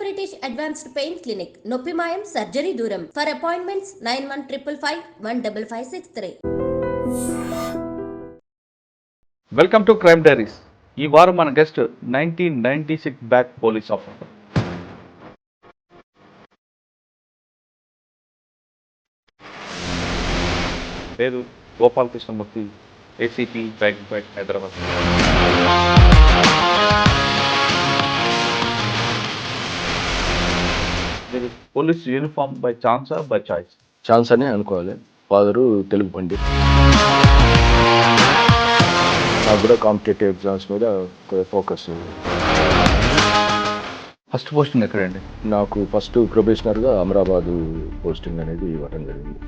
British Advanced Pain Clinic, నొప్పి మాయం surgery దూరం. For appointments 9155515563. Welcome to crime diaries. ఈ వారం మన గెస్ట్ 1996 బ్యాక్ పోలీస్ ఆఫీసర్. పేరు గోపాలకృష్ణమూర్తి, ఏసీపీ బ్యాక్ హైదరాబాద్. మీరు పోలీస్ యూనిఫామ్ బై ఛాన్సా బై చాయిస్? ఛాన్స్ అని అనుకోవాలి. ఫాదరు తెలుగు పండిట్. నాకు కూడా కాంపిటేటివ్ ఎగ్జామ్స్ మీద ఫోకస్. ఫస్ట్ పోస్టింగ్ ఎక్కడండి? నాకు ఫస్ట్ ప్రొబేషనర్గా అమరాబాదు పోస్టింగ్ అనేది ఇవ్వడం జరిగింది.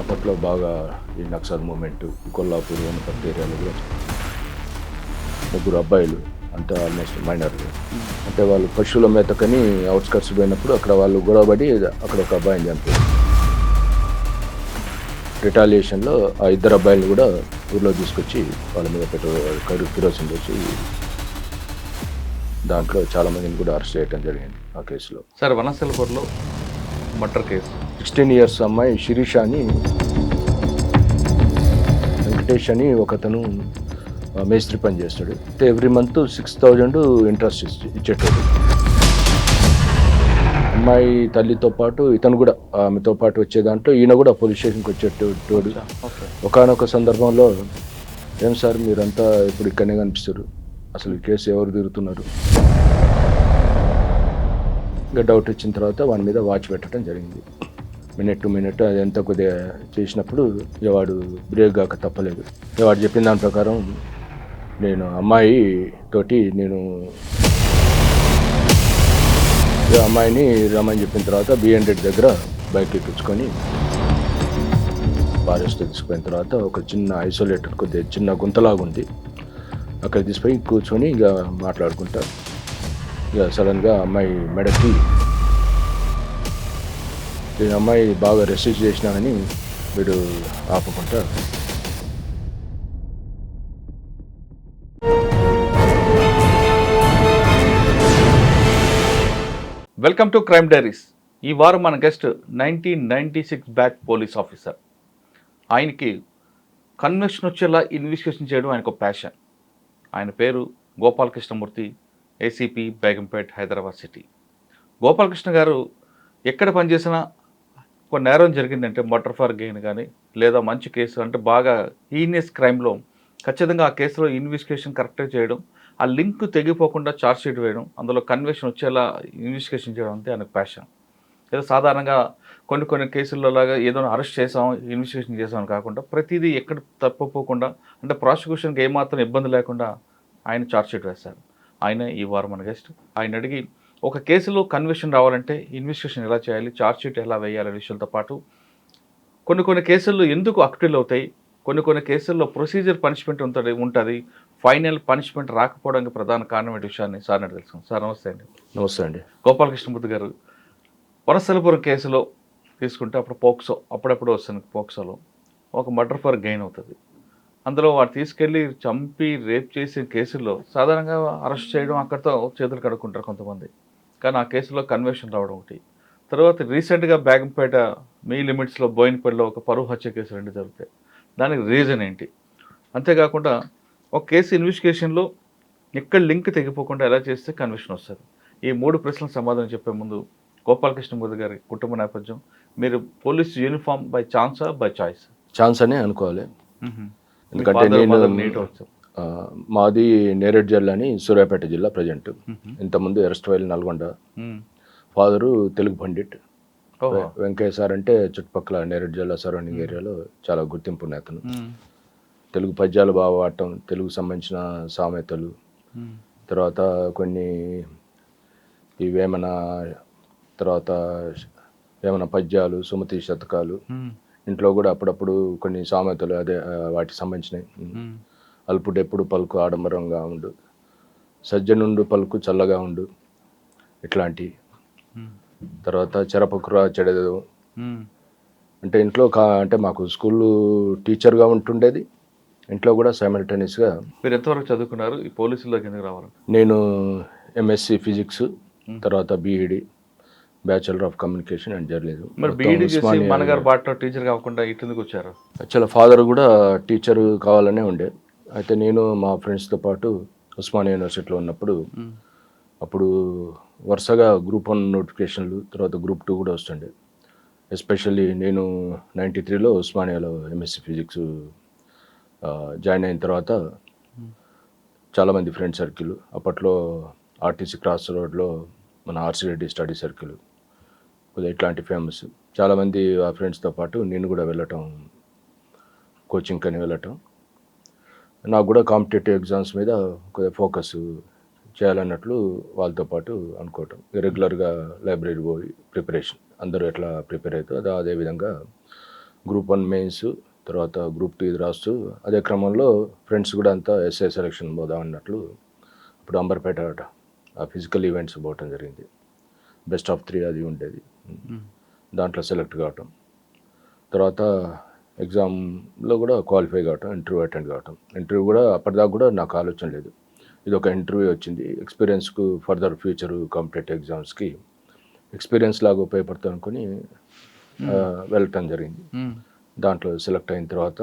అప్పట్లో బాగా ఈ నక్సల్ మూమెంట్ కొల్లాపూర్ వనపర్తి ఏరియాలో కూడా ముగ్గురు అబ్బాయిలు అంటే ఆల్మోస్ట్ మైనర్లు, అంటే వాళ్ళు పశువుల మేతకని అవుట్స్కట్స్ పోయినప్పుడు అక్కడ వాళ్ళు గొడవపడి అక్కడ ఒక అబ్బాయిని చంపారు. రిటాలియేషన్లో ఆ ఇద్దరు అబ్బాయిలు కూడా ఊర్లో తీసుకొచ్చి వాళ్ళ మీద కిరోసిన్ వచ్చి దాంట్లో చాలామందిని కూడా అరెస్ట్ చేయడం జరిగింది ఆ కేసులో. సార్, వనస్థలపూర్లో మర్డర్ కేసు. 16 years అమ్మాయి శిరీష అని, వెంకటేష్ అని ఒకతను మేస్త్రి పని చేస్తాడు. అంటే ఎవ్రీ మంత్ 6,000 ఇంట్రెస్ట్ ఇచ్చేటోడు. అమ్మాయి తల్లితో పాటు ఇతను కూడా ఆమెతో పాటు వచ్చే దాంట్లో ఈయన కూడా పోలీస్ స్టేషన్కి వచ్చేటోడు. ఒకనొక సందర్భంలో, ఏం సార్ మీరంతా ఇప్పుడు ఇక్కడనే కనిపిస్తారు, అసలు ఈ కేసు ఎవరు తిరుగుతున్నారు, ఇంకా డౌట్ వచ్చిన తర్వాత వాడి మీద వాచ్ పెట్టడం జరిగింది. మినిట్ టు మినిట్ అది ఎంత కొద్దిగా చేసినప్పుడు ఇక వాడు బ్రేక్ కాక తప్పలేదు. ఇక వాడు చెప్పిన దాని ప్రకారం నేను అమ్మాయి తోటి అమ్మాయిని రమ్మని చెప్పిన తర్వాత B100 దగ్గర బైక్ ఎక్కించుకొని ఫారెస్ట్ తీసుకుపోయిన తర్వాత ఒక చిన్న ఐసోలేటెడ్ కొద్దిగా చిన్న గుంతలాగా ఉంది, అక్కడ తీసుకుపోయి కూర్చొని ఇక మాట్లాడుకుంటా ఇక సడన్గా అమ్మాయి మెడకి, నేను అమ్మాయి బాగా రెసిస్ట్ చేసినానని వీడు ఆపకుండా వెల్కమ్ టు క్రైమ్ డైరీస్. ఈ వారం మన గెస్ట్ 1996 బ్యాక్ పోలీస్ ఆఫీసర్. ఆయనకి కన్వెన్షన్ వచ్చేలా ఇన్వెస్టిగేషన్ చేయడం ఆయనకు ప్యాషన్. ఆయన పేరు గోపాలకృష్ణమూర్తి, ఏసీపీ బేగంపేట్ హైదరాబాద్ సిటీ. గోపాలకృష్ణ గారు ఎక్కడ పనిచేసినా ఒక నేరం జరిగిందంటే మర్డర్ ఫర్ గెయిన్ కానీ లేదా మంచి కేసు అంటే బాగా హీనియస్ క్రైమ్లో ఖచ్చితంగా ఆ కేసులో ఇన్వెస్టిగేషన్ కరెక్ట్గా చేయడం, ఆ లింక్ తెగిపోకుండా ఛార్జ్షీట్ వేయడం, అందులో కన్వెన్షన్ వచ్చేలా ఇన్వెస్టిగేషన్ చేయడం అంటే ఆయనకు ప్యాషన్. ఏదో సాధారణంగా కొన్ని కేసుల్లో లాగా ఏదో అరెస్ట్ చేసాం ఇన్వెస్టిగేషన్ చేసామని కాకుండా ప్రతిదీ ఎక్కడ తప్పిపోకుండా అంటే ప్రాసిక్యూషన్కి ఏమాత్రం ఇబ్బంది లేకుండా ఆయన ఛార్జ్షీట్ వేస్తారు. ఆయన ఈ వారం మన గెస్ట్. ఆయన అడిగి ఒక కేసులో కన్విక్షన్ రావాలంటే ఇన్వెస్టిగేషన్ ఎలా చేయాలి, ఛార్జ్షీట్ ఎలా వేయాలనే విషయంతో పాటు కొన్ని కేసుల్లో ఎందుకు అక్టిల్ అవుతాయి, కొన్ని కేసుల్లో ప్రొసీజర్ పనిష్మెంట్ ఉంటుంది, ఫైనల్ పనిష్మెంట్ రాకపోవడానికి ప్రధాన కారణం అనే విషయాన్ని సార్ అని తెలుసుకుంది. సార్ నమస్తే అండి. నమస్తే అండి. గోపాలకృష్ణమూర్తి గారు, వనస్థలపురం కేసులో తీసుకుంటే అప్పుడు పోక్సో అప్పుడప్పుడు వస్తుంది. పోక్సోలో ఒక మర్డర్ ఫర్ గెయిన్ అవుతుంది. అందులో వాడు తీసుకెళ్ళి చంపి రేప్ చేసిన కేసుల్లో సాధారణంగా అరెస్ట్ చేయడం అక్కడితో చేతులు కడుక్కుంటారు కొంతమంది, కానీ ఆ కేసులో కన్విక్షన్ రావడం ఒకటి. తర్వాత రీసెంట్గా బేగంపేట మీ లిమిట్స్లో బోయినపల్లిలో ఒక పరువు హత్య కేసు 2 జరుగుతాయి. దానికి రీజన్ ఏంటి? అంతేకాకుండా ఒక కేసు ఇన్వెస్టిగేషన్లో ఎక్కడ లింక్ తెగిపోకుండా ఎలా చేస్తే కన్విక్షన్ వస్తుంది? ఈ 3 ప్రశ్నలకు సమాధానం చెప్పే ముందు గోపాలకృష్ణమూర్తి గారి కుటుంబ నేపథ్యం, మీరు పోలీస్ యూనిఫామ్ బై ఛాన్సా బై చాయిస్? ఛాన్స్ అనే అనుకోవాలి. ఎందుకంటే మాది నేరేడ్ జిల్లా అని సూర్యాపేట జిల్లా ప్రజెంట్. ఇంతకుముందు ఎరస్ట్వైల్ నల్గొండ. ఫాదరు తెలుగు పండిట్. వెంకయ్య సార్ అంటే చుట్టుపక్కల నేరేడ్ జిల్లా సరౌండింగ్ ఏరియాలో చాలా గుర్తింపు ఉన్న అతను. తెలుగు పద్యాలు బాగా వాడటం, తెలుగు సంబంధించిన సామెతలు, తర్వాత కొన్ని ఈ వేమన పద్యాలు, సుమతి శతకాలు, ఇంట్లో కూడా అప్పుడప్పుడు కొన్ని సామెతలు అదే వాటికి సంబంధించినవి. అల్పుడెప్పుడు పలుకు ఆడంబరంగా ఉండు, సజ్జనుండు పలుకు చల్లగా ఉండు, ఇట్లాంటి. తర్వాత చెరపకురా చెడదు అంటే ఇంట్లో అంటే మాకు స్కూల్ టీచర్గా ఉంటుండేది, ఇంట్లో కూడా సైమల్టేనియస్గా. మీరు ఎంతవరకు చదువుకున్నారు? ఈ పోలీసుల్లోకి ఎందుకు రావాలి? నేను ఎంఎస్సి ఫిజిక్స్, తర్వాత BEd, bachelor of communication and journalism. మరి బీఈడి చేసి మనగారు బాటలో టీచర్ కాకుండా ఇటు వచ్చారు? యాక్చువల్ ఫాదర్ కూడా టీచర్ కావాలనే ఉండే. అయితే నేను మా ఫ్రెండ్స్తో పాటు ఉస్మానియా యూనివర్సిటీలో ఉన్నప్పుడు అప్పుడు వరుసగా గ్రూప్ 1 నోటిఫికేషన్లు, తర్వాత గ్రూప్ 2 కూడా వస్తుండే. ఎస్పెషల్లీ నేను 93లో ఉస్మానియాలో ఎంఎస్సి ఫిజిక్స్ జాయిన్ అయిన తర్వాత చాలామంది ఫ్రెండ్ సర్కిల్, అప్పట్లో ఆర్టీసీ క్రాస్ రోడ్లో మన ఆర్సీ రెడ్డి స్టడీ సర్కిల్, కొద్దిగా ఇట్లాంటి ఫేమస్ చాలామంది ఆ ఫ్రెండ్స్తో పాటు నేను కూడా వెళ్ళటం, కోచింగ్ అని వెళ్ళటం. నాకు కూడా కాంపిటేటివ్ ఎగ్జామ్స్ మీద కొద్దిగా ఫోకస్ చేయాలన్నట్లు వాళ్ళతో పాటు అనుకోవటం. రెగ్యులర్గా లైబ్రరీ పోయి ప్రిపరేషన్, అందరూ ఎట్లా ప్రిపేర్ అవుతుందో అదేవిధంగా గ్రూప్ 1 మెయిన్స్, తర్వాత గ్రూప్ 2 ఇది రాస్తూ అదే క్రమంలో ఫ్రెండ్స్ కూడా అంతా ఎస్ఐ సెలక్షన్ పోదాం అన్నట్లు ఇప్పుడు అంబర్పేట ఆ ఫిజికల్ ఈవెంట్స్ పోవటం జరిగింది. బెస్ట్ ఆఫ్ 3 అది ఉండేది, దాంట్లో సెలెక్ట్ కావటం. తర్వాత ఎగ్జామ్లో కూడా క్వాలిఫై కావటం, ఇంటర్వ్యూ అటెండ్ కావటం. ఇంటర్వ్యూ కూడా అప్పటిదాకా కూడా నాకు ఆలోచన లేదు, ఇది ఒక ఇంటర్వ్యూ వచ్చింది, ఎక్స్పీరియన్స్కు ఫర్దర్ ఫ్యూచరు కాంపిటేటివ్ ఎగ్జామ్స్కి ఎక్స్పీరియన్స్ లాగా ఉపయోగపడుతుంది అనుకుని వెళ్ళటం జరిగింది. దాంట్లో సెలెక్ట్ అయిన తర్వాత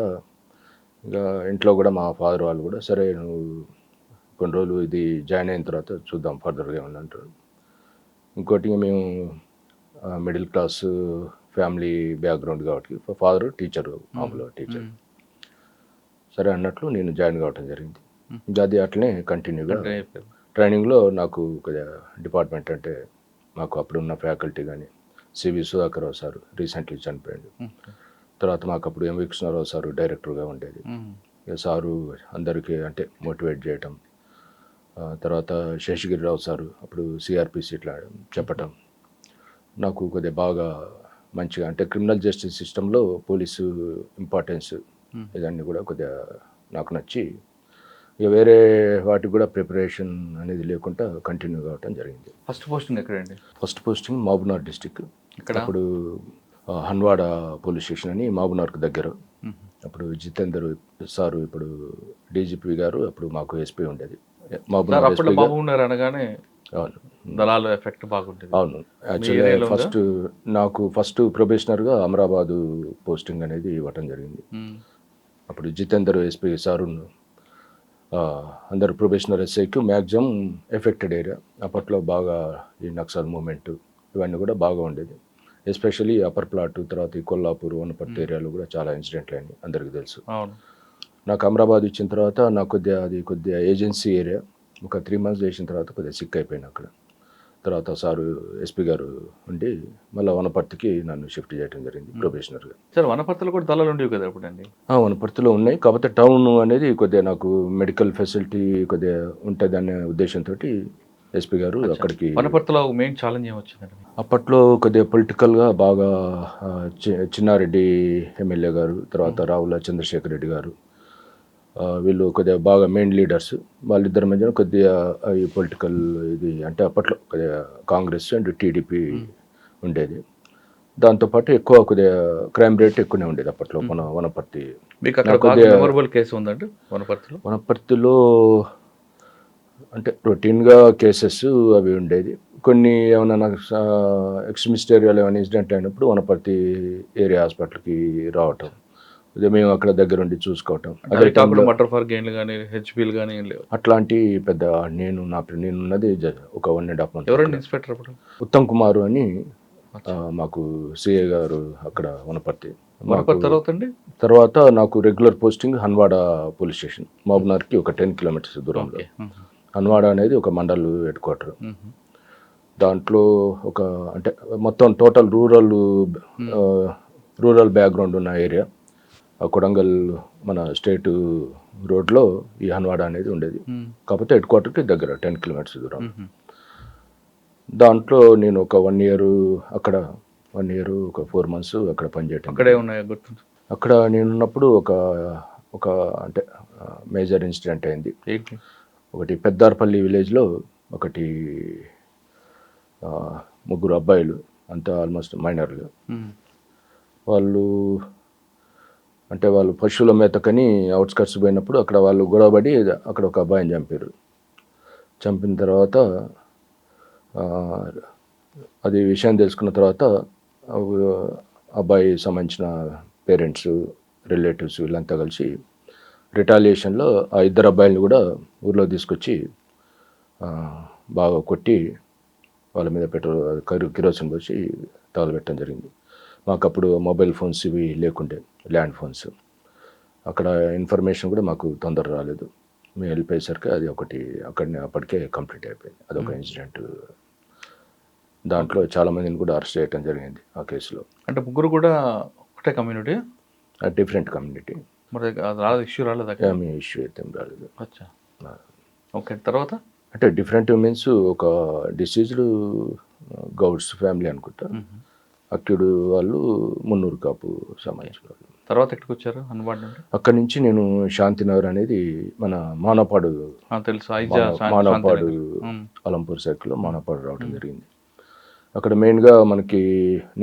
ఇంకా ఇంట్లో కూడా మా ఫాదర్ వాళ్ళు కూడా సరే నువ్వు కొన్ని రోజులు ఇది జాయిన్ అయిన తర్వాత చూద్దాం ఫర్దర్గా ఏమన్నా అంటారు. ఇంకోటి మేము మిడిల్ క్లాస్ ఫ్యామిలీ బ్యాక్గ్రౌండ్ కాబట్టి ఫాదర్ టీచరు, మామూలుగా టీచర్, సరే అన్నట్లు నేను జాయిన్ కావటం జరిగింది. ఇంకా అది అట్లనే కంటిన్యూగా ట్రైనింగ్లో నాకు కొద్దిగా డిపార్ట్మెంట్ అంటే మాకు అప్పుడున్న ఫ్యాకల్టీ కానీ సివి సుధాకర్రావు సారు రీసెంట్లీ చనిపోయాడు. తర్వాత మాకు అప్పుడు ఎంవి కృష్ణారావు సారు డైరెక్టర్గా ఉండేది. సారు అందరికీ అంటే మోటివేట్ చేయటం, తర్వాత శేషగిరిరావు సారు అప్పుడు సిఆర్పిసి ఇట్లా చెప్పటం, నాకు కొద్దిగా బాగా మంచిగా అంటే క్రిమినల్ జస్టిస్ సిస్టంలో పోలీసు ఇంపార్టెన్స్ ఇదన్నీ కూడా కొద్దిగా నాకు నచ్చి ఇక వేరే వాటికి కూడా ప్రిపరేషన్ అనేది లేకుండా కంటిన్యూ కావటం జరిగింది. ఫస్ట్ పోస్టింగ్ ఎక్కడండి? First posting Mahabubnagar district. అప్పుడు హన్వాడ పోలీస్ స్టేషన్ అని మహబూబ్నగర్కి దగ్గర. అప్పుడు జితేందర్ సారు ఇప్పుడు డీజీపీ గారు, అప్పుడు మాకు ఎస్పీ ఉండేది మహబూబ్నగర్ అనగానే. అవును, దళాల ఎఫెక్ట్ బాగుంటుంది. అవును, యాక్చువల్లీ నాకు ఫస్ట్ ప్రొబేషనర్గా అమరాబాదు పోస్టింగ్ అనేది ఇవ్వటం జరిగింది. అప్పుడు జితేందర్ ఎస్పీ సారు అందరు ప్రొబేషనర్ ఎస్ఐకి మ్యాక్సిమం ఎఫెక్టెడ్ ఏరియా. అప్పట్లో బాగా ఈ నక్సల్ మూమెంట్ ఇవన్నీ కూడా బాగా ఉండేది. ఎస్పెషల్లీ అప్పర్ ప్లాట్, తర్వాత ఈ కొల్లాపూర్, వనపర్తి ఏరియాలో కూడా చాలా ఇన్సిడెంట్లు అయినాయి, అందరికీ తెలుసు. నాకు అమరాబాద్ ఇచ్చిన తర్వాత నాకు కొద్దిగా ఏజెన్సీ ఏరియా ఒక 3 months చేసిన తర్వాత కొద్దిగా సిక్ అయిపోయాను అక్కడ. తర్వాత సారు ఎస్పీ గారు ఉండి మళ్ళీ వనపర్తికి నన్ను షిఫ్ట్ చేయడం జరిగింది ప్రొబేషనర్గా. సార్ వనపర్తిలో కూడా దళాలు ఉండేవి కదా అప్పుడండి? వనపర్తిలో ఉన్నాయి, కాకపోతే టౌన్ అనేది కొద్దిగా నాకు మెడికల్ ఫెసిలిటీ కొద్దిగా ఉంటుంది అనే ఉద్దేశంతో ఎస్పీ గారు అక్కడికి. వనపర్తిలో మెయిన్ ఛాలెంజ్ ఏమొచ్చిందండి? అప్పట్లో కొద్దిగా పొలిటికల్గా బాగా చిన్నారెడ్డి ఎమ్మెల్యే గారు, తర్వాత రావుల చంద్రశేఖర్ రెడ్డి గారు, వీళ్ళు కొద్దిగా బాగా మెయిన్ లీడర్స్. వాళ్ళిద్దరి మధ్యన కొద్దిగా ఈ పొలిటికల్ ఇది అంటే అప్పట్లో కొద్దిగా కాంగ్రెస్ అండ్ టీడీపీ ఉండేది. దాంతోపాటు ఎక్కువ కొద్దిగా క్రైమ్ రేట్ ఎక్కువనే ఉండేది అప్పట్లో మన వనపర్తి. కేసు ఉందండి వనపర్తిలో? అంటే రొటీన్గా కేసెస్ అవి ఉండేది. కొన్ని ఏమైనా నాకు ఎక్స్ట్రీమిస్ట్ ఏరియాలో ఏమైనా ఇన్సిడెంట్ అయినప్పుడు వనపర్తి ఏరియా హాస్పిటల్కి రావటం, మేము అక్కడ దగ్గర ఉండి చూసుకోవటం. అట్లాంటి పెద్ద నేనున్నది ఒక 1.5 months. ఉత్తమ్ కుమార్ అని మాకు సిఏ గారు అక్కడ వనపర్తి. తర్వాత నాకు regular posting Hanwada police station, మహబూబ్నగర్కి ఒక 10 kilometers దూరంలో. హన్వాడ అనేది ఒక మండల్ హెడ్ క్వార్టర్. దాంట్లో ఒక అంటే మొత్తం టోటల్ రూరల్ బ్యాక్గ్రౌండ్ ఉన్న ఏరియా. కొడంగల్ మన స్టేట్ రోడ్లో ఈ హన్వాడ అనేది ఉండేది, కాకపోతే హెడ్ క్వార్టర్కి దగ్గర 10 kilometers దూరం. దాంట్లో నేను ఒక 1 year అక్కడ, 1 year ఒక 4 months అక్కడ పనిచేయటం. అక్కడే ఉన్నాయా గుర్తు? అక్కడ నేనున్నప్పుడు ఒక అంటే మేజర్ ఇన్సిడెంట్ అయింది. ఒకటి పెద్దార్పల్లి విలేజ్లో ఒకటి 3 అబ్బాయిలు, అంతా ఆల్మోస్ట్ మైనర్లు. వాళ్ళు పశువుల మేతకని అవుట్స్కట్స్ పోయినప్పుడు అక్కడ వాళ్ళు గొడవపడి అక్కడ ఒక అబ్బాయిని చంపారు. చంపిన తర్వాత ఆ, అది విషయం తెలుసుకున్న తర్వాత ఆ, అబ్బాయి సంబంధించిన పేరెంట్స్ రిలేటివ్స్ వీళ్ళంతా కలిసి రిటాలియేషన్లో ఆ ఇద్దరు అబ్బాయిలను కూడా ఊర్లో తీసుకొచ్చి ఆ, బాగా కొట్టి వాళ్ళ మీద కిరోసిన్ పోసి తగలబెట్టడం జరిగింది. మాకు అప్పుడు మొబైల్ ఫోన్స్ ఇవి లేకుండే, ల్యాండ్ ఫోన్స్. అక్కడ ఇన్ఫర్మేషన్ కూడా మాకు తొందర రాలేదు. మేము వెళ్ళిపోయేసరికి అది ఒకటి అప్పటికే కంప్లీట్ అయిపోయింది. అదొక ఇన్సిడెంట్. దాంట్లో చాలామందిని కూడా అరెస్ట్ చేయడం జరిగింది ఆ కేసులో. అంటే ముగ్గురు కూడా ఒకటే కమ్యూనిటీ, డిఫరెంట్ కమ్యూనిటీ. మరి అది రాలేదు, ఇష్యూ రాలేదు అక్కడ? మీ ఇష్యూ అయితే ఏం రాలేదు. అచ్చా, ఓకే. తర్వాత అంటే డిఫరెంట్ మీన్స్ ఒక డిసీజ్డ్ గౌడ్స్ ఫ్యామిలీ అనుకుంటా. అక్యుడు వాళ్ళు మున్నూరు కాపు సంబంధించిన వాళ్ళు. తర్వాత ఎక్కడికి వచ్చారు అందుబాటు నుండి? అక్కడి నుంచి నేను శాంతినగర్ అనేది మన మానపాడు, తెలుసు, మానపాడు అలంపూర్ సర్కిల్లో మానపాడు రావడం జరిగింది. అక్కడ మెయిన్గా మనకి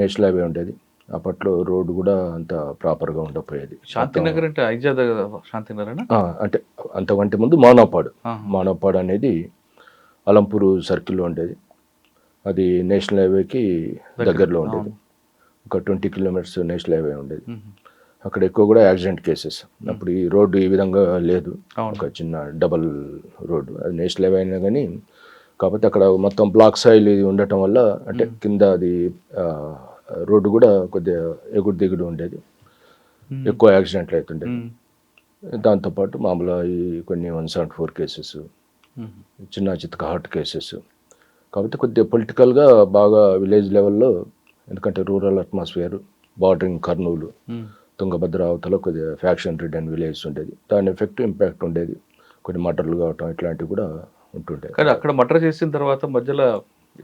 నేషనల్ హైవే ఉండేది. అప్పట్లో రోడ్డు కూడా అంత ప్రాపర్గా ఉండకపోయేది. శాంతినగర్ అంటే ఐజా శాంతినగర్ అంటే అంతకంటే ముందు మానపాడు అనేది అలంపూర్ సర్కిల్లో ఉండేది. అది నేషనల్ హైవేకి దగ్గరలో ఉండేది. ఒక 20 కిలోమీటర్స్ నేషనల్ హైవే ఉండేది. అక్కడ ఎక్కువ కూడా యాక్సిడెంట్ కేసెస్. అప్పుడు ఈ రోడ్డు ఈ విధంగా లేదు, ఒక చిన్న డబల్ రోడ్డు. అది నేషనల్ హైవే అయినా కానీ కాకపోతే అక్కడ మొత్తం బ్లాక్ సాయిల్ ఉండటం వల్ల అంటే కింద అది రోడ్డు కూడా కొద్దిగా ఎగుడు దిగుడు ఉండేది, ఎక్కువ యాక్సిడెంట్లు అవుతుండేది. దాంతోపాటు మామూలుగా ఈ కొన్ని 174 కేసెస్, చిన్న చితక హార్ట్ కేసెస్. కాబట్టి కొద్దిగా పొలిటికల్గా బాగా విలేజ్ లెవెల్లో, ఎందుకంటే rural atmosphere, bordering Kurnool, Tungabhadra అవతల కొద్దిగా ఫ్యాక్షన్ రిడెన్ విలేజ్ ఉండేది. దాని ఎఫెక్ట్ ఇంపాక్ట్ ఉండేది. కొన్ని మర్డర్లు కావటం ఇట్లాంటివి కూడా ఉంటుండే. కానీ అక్కడ మర్డర్ చేసిన తర్వాత మధ్యలో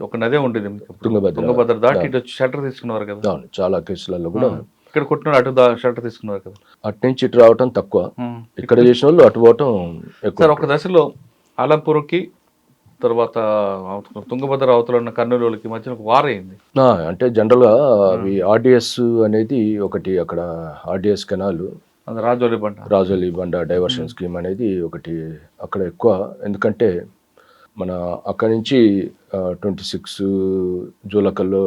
ఒక నదే ఉండేది, తుంగభద్ర దాటి ఇటు వచ్చి షెల్టర్ తీసుకున్నారు కదా. అవును, చాలా కేసులలో కూడా ఇక్కడ కొట్టిన అటు షెల్టర్ తీసుకున్నారు కదా. అటు నుంచి ఇటు రావటం తక్కువ, ఇక్కడ చేసిన వాళ్ళు అటు పోవటం ఎక్కువ. సార్, ఒక దశలో ఆలంపూర్కి తర్వాత తుంగభద్ర అవతల ఉన్న కర్నూలు వాళ్ళకి మధ్యన ఒక వార్ అయింది. అంటే జనరల్గా అవి ఆర్డిఎస్ అనేది ఒకటి, అక్కడ ఆర్డిఎస్ కెనాల్ రాజోలి బండ డైవర్షన్ స్కీమ్ అనేది ఒకటి అక్కడ ఎక్కువ. ఎందుకంటే మన అక్కడి నుంచి 26 జూలకల్లు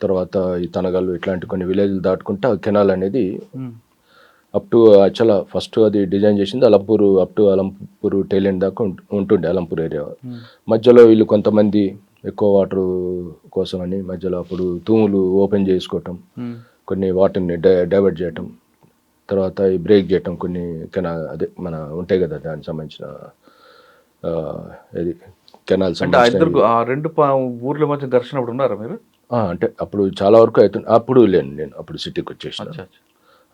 తర్వాత ఈ తనగల్లు ఇట్లాంటి కొన్ని విలేజ్లు దాటుకుంటా కెనాల్ అనేది అప్ టు యాక్చువల్ ఫస్ట్ అది డిజైన్ చేసింది Alampur, up to Alampur tail end దాకా ఉంటుండే అలంపూర్ ఏరియా. మధ్యలో వీళ్ళు కొంతమంది ఎక్కువ వాటర్ కోసం అని మధ్యలో అప్పుడు తూములు ఓపెన్ చేసుకోవటం, కొన్ని వాటర్ని డైవర్ట్ చేయటం, తర్వాత ఈ బ్రేక్ చేయటం, కొన్ని అదే మన ఉంటాయి కదా దానికి సంబంధించిన ఇది కెనాల్స్. అంటే రెండు ఊర్ల మధ్య ఘర్షణ అప్పుడు ఉన్నారా మీరు? అంటే అప్పుడు చాలా వరకు అవుతుంది. అప్పుడు లేను, నేను అప్పుడు సిటీకి వచ్చేసిన.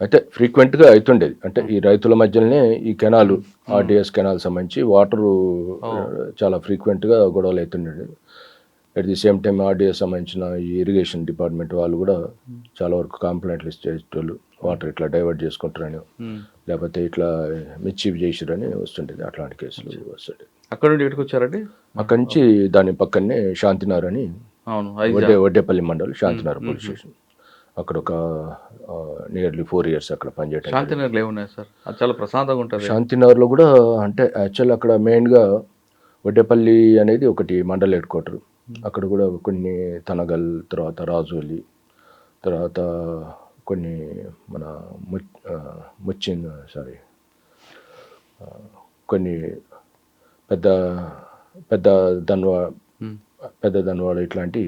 అయితే ఫ్రీక్వెంట్గా అవుతుండేది. అంటే ఈ రైతుల మధ్యలోనే ఈ కెనాలు, ఆర్డిఎస్ కెనాల్ సంబంధించి వాటరు చాలా ఫ్రీక్వెంట్గా గొడవలు అవుతుండేది. At the same time RDS సంబంధించిన ఈ ఇరిగేషన్ డిపార్ట్మెంట్ వాళ్ళు కూడా చాలా వరకు కంప్లైంట్లు ఇచ్చేటోళ్ళు, వాటర్ ఇట్లా డైవర్ట్ చేసుకుంటారని, లేకపోతే ఇట్లా మిస్చీఫ్ చేసిరని వస్తుండేది. అట్లాంటి కేసులు వస్తుండేది. అక్కడ నుండి ఎక్కడికి వచ్చారండి? అక్కడి నుంచి దాని పక్కనే శాంతినగర్ అని, వడ్డేపల్లి మండలం శాంతినగర్ పోలీస్ స్టేషన్. అక్కడ ఒక నియర్లీ 4 years అక్కడ పనిచేయడం. శాంతినగర్లో ఏమున్నాయి సార్? అది చాలా ప్రశాంతంగా ఉంటుంది. శాంతినగర్లో కూడా అంటే యాక్చువల్ అక్కడ మెయిన్గా వడ్డేపల్లి అనేది ఒకటి మండల్ హెడ్ క్వార్టర్. అక్కడ కూడా కొన్ని తనగల్, తర్వాత రాజోలి, తర్వాత కొన్ని మన కొన్ని పెద్ద ధన్వాడ ఇట్లాంటి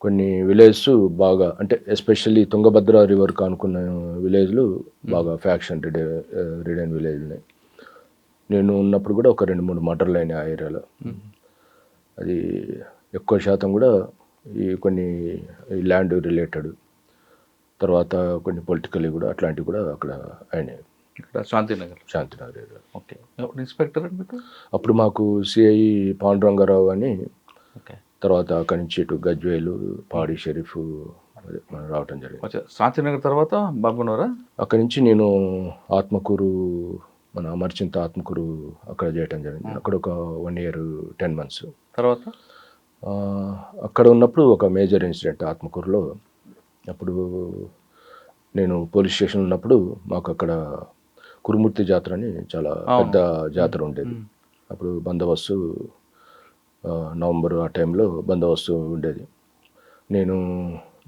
కొన్ని విలేజెస్ బాగా, అంటే ఎస్పెషల్లీ తుంగభద్ర రివర్ కానుకున్న విలేజ్లు బాగా ఫ్యాక్షన్ రిడెన్ విలేజ్ ఉన్నాయి. నేను ఉన్నప్పుడు కూడా ఒక 2-3 మర్డర్లు అయినాయి ఆ ఏరియాలో. అది ఎక్కువ శాతం కూడా ఈ కొన్ని ల్యాండ్ రిలేటెడ్, తర్వాత కొన్ని పొలిటికల్ కూడా అట్లాంటివి కూడా అక్కడ అయినాయి. ఇక్కడ శాంతినగర్ ఏరియా. ఓకే. ఇన్స్పెక్టర్ అండి మీకు? అప్పుడు మాకు సిఐ పాండురంగారావు అని, తర్వాత అక్కడి నుంచి ఇటు గజ్వేలు, పాడి షరీఫ్ రావటం జరిగింది. శాంతినగర్ తర్వాత బాబునోరా? అక్కడి నుంచి నేను ఆత్మకూరు, మన అమర్చింత ఆత్మకూరు అక్కడ చేయటం జరిగింది. అక్కడ ఒక 1 year 10 months. తర్వాత అక్కడ ఉన్నప్పుడు ఒక మేజర్ ఇన్సిడెంట్ ఆత్మకూరులో. అప్పుడు నేను పోలీస్ స్టేషన్ ఉన్నప్పుడు మాకు అక్కడ కురుమూర్తి జాతర అని చాలా పెద్ద జాతర ఉండేది. అప్పుడు బందోబస్తు నవంబర్ ఆ టైంలో బందోబస్తు ఉండేది. నేను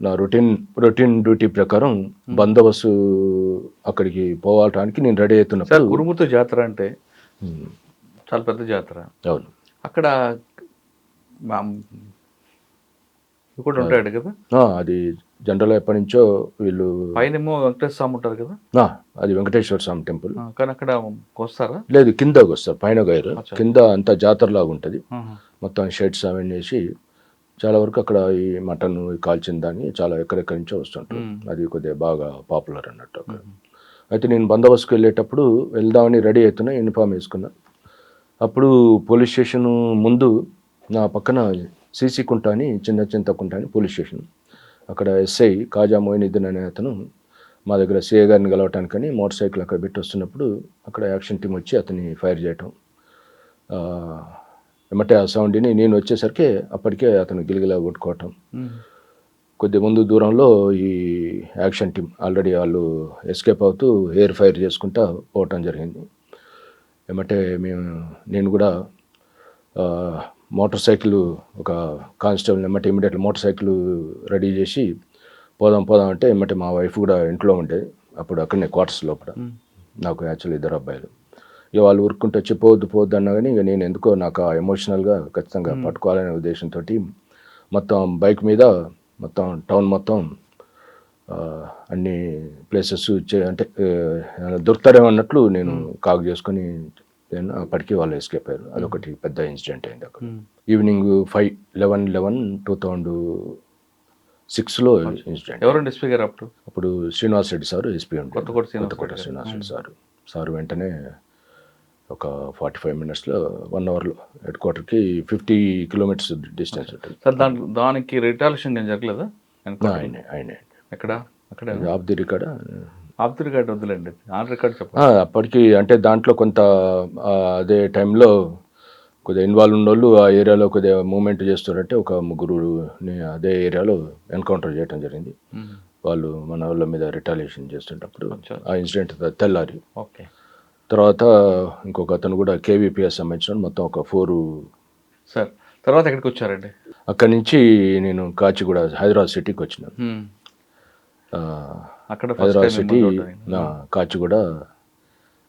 నా రొటీన్ డ్యూటీ ప్రకారం బందోబస్తు అక్కడికి పోవటానికి నేను రెడీ సార్ అవుతున్నప్పుడు కురుముతు జాతర అంటే చాలా పెద్ద జాతర. అవును అక్కడ కూడా ఉంటాడు కదా, అది జనరల్గా ఎప్పటి నుంచో వీళ్ళు పైనేమో వెంకటేశ్వర స్వామి ఉంటారు కదా, అది వెంకటేశ్వర స్వామి టెంపుల్. కానీ అక్కడ వస్తారా? లేదు, కిందకి వస్తారు, పైన గైరు కింద అంతా జాతరలాగా ఉంటుంది. మొత్తం షెడ్స్ అవన్నీ వేసి చాలా వరకు అక్కడ ఈ మటన్ కాల్చిన దాన్ని చాలా ఎక్కడెక్కడి నుంచో వస్తుంటారు. అది కొద్దిగా బాగా పాపులర్ అన్నట్టు అక్కడ. అయితే నేను బందోబస్తుకు వెళ్ళేటప్పుడు వెళ్దామని రెడీ అవుతున్నా, యూనిఫామ్ వేసుకున్నా. అప్పుడు పోలీస్ స్టేషన్ ముందు నా పక్కన సీసీ కుంట అని చిన్న చింతకుంట అని పోలీస్ స్టేషన్, అక్కడ ఎస్ఐ కాజా మోయినుద్దీన్ అనే అతను మా దగ్గర సిఐ గారిని కలవటానికని మోటార్ సైకిల్ అక్కడ పెట్టి వస్తున్నప్పుడు అక్కడ యాక్షన్ టీం వచ్చి అతన్ని ఫైర్ చేయటం, ఎమ్మటే ఆ సౌండ్ని నేను వచ్చేసరికి అప్పటికే అతను గిలిగిలా కొట్టుకోవటం. కొద్ది ముందు దూరంలో ఈ యాక్షన్ టీం ఆల్రెడీ వాళ్ళు ఎస్కేప్ అవుతూ ఎయిర్ ఫైర్ చేసుకుంటా పోవటం జరిగింది. ఏమంటే నేను కూడా మోటార్ సైకిల్ ఒక కానిస్టేబుల్ ఎమ్మటే ఇమీడియట్లీ మోటార్ సైకిల్ రెడీ చేసి పోదాం అంటే ఎమ్మటే మా వైఫ్ కూడా ఇంట్లో ఉండేది అప్పుడు, అక్కడనే క్వార్టర్స్ లోపల. నాకు యాక్చువల్లీ 2 అబ్బాయిలు. ఇక వాళ్ళు ఊరుకుంటే వచ్చి పోవద్దు అన్నా కానీ ఇక నేను ఎందుకో నాకు ఎమోషనల్గా ఖచ్చితంగా పట్టుకోవాలనే ఉద్దేశంతో మొత్తం బైక్ మీద మొత్తం టౌన్ మొత్తం అన్ని ప్లేసెస్ అంటే దొరుకుతారేమో అన్నట్లు నేను కాక్ చేసుకొని అప్పటికి వాళ్ళు ఎస్కేప్ అయ్యారు. అదొకటి పెద్ద ఇన్సిడెంట్ అయింది అక్కడ. ఈవినింగ్ 5/11/2006లో ఇన్సిడెంట్. ఎవరండి ఎస్పీ గారు అప్పుడు శ్రీనివాస్ రెడ్డి సార్ ఎస్పీ ఉంటే, కొత్తకోట శ్రీనివాస్ రెడ్డి సార్ వెంటనే ఒక 45 మినిట్స్లో 1 అవర్లో హెడ్ క్వార్టర్కి 50 కిలోమీటర్స్ డిస్టెన్స్ ఉంటుంది. సార్ దానికి రిటాలియేషన్ ఏం జరగలేదా? ఆయనే ఎక్కడ అక్కడ ఆఫ్ ది రికార్డ్ వద్దులేండి, ఆన్ రికార్డ్ చెప్పండి. అప్పటికి అంటే దాంట్లో కొంత అదే టైంలో కొద్దిగా ఇన్వాల్వ్ ఉన్నోళ్ళు ఆ ఏరియాలో కొద్దిగా మూవ్మెంట్ చేస్తున్నారంటే ఒక 3 అదే ఏరియాలో ఎన్కౌంటర్ చేయడం జరిగింది. వాళ్ళు మన వాళ్ళ మీద రిటాలియేషన్ చేస్తుంటప్పుడు ఆ ఇన్సిడెంట్ తెల్లారి. ఓకే. తర్వాత ఇంకొక అతను కూడా కేవీపీఎస్ సంబంధించిన మొత్తం ఒక 4. సార్ తర్వాత ఎక్కడికి వచ్చారండి? అక్కడి నుంచి నేను కాచిగూడ హైదరాబాద్ సిటీకి వచ్చినాను. హైదరాబాద్ సిటీ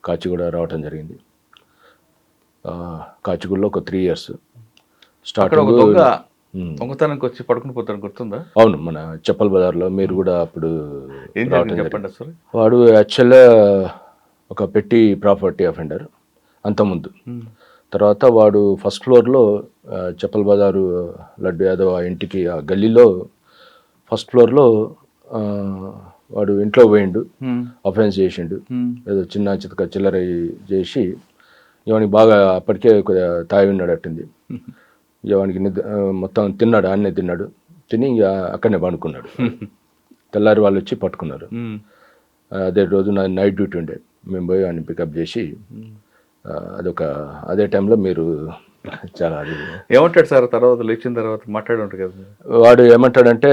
కాచిగూడ రావటం జరిగింది. కాచిగూడలో ఒక 3 years స్టార్టింగ్ దొంగతనానికి వచ్చి పడుకుని పోతాను గుర్తుందా? అవును, మన చెప్పల్ బజార్లో. మీరు కూడా అప్పుడు చెప్పండి సార్. వాడు యాక్చువల్గా ఒక పెట్టి ప్రాపర్టీ అఫెండర్ అంతకుముందు. తర్వాత వాడు ఫస్ట్ ఫ్లోర్లో చెప్పల్ బజారు లడ్డు యాదవ్ ఆ ఇంటికి ఆ గల్లీలో ఫస్ట్ ఫ్లోర్లో వాడు ఇంట్లో పోయిండు, అఫెన్స్ చేసిండు, ఏదో చిన్న చితక చిల్లర చేసి ఇవానికి బాగా అప్పటికే కొద్దిగా తాగి ఉన్నాడట్టుంది. ఇవానికి మొత్తం తిన్నాడు, అన్నే తిని ఇక అక్కడనే పండుకున్నాడు. తెల్లారి వాళ్ళు వచ్చి పట్టుకున్నారు. అదే రోజు నా నైట్ డ్యూటీ ఉండే, మేము పోయి వాడిని పికప్ చేసి అదే టైంలో మీరు చాలా అది ఏమంటాడు సార్ తర్వాత లేచిన తర్వాత మాట్లాడుంటాడు కదా. వాడు ఏమంటాడంటే,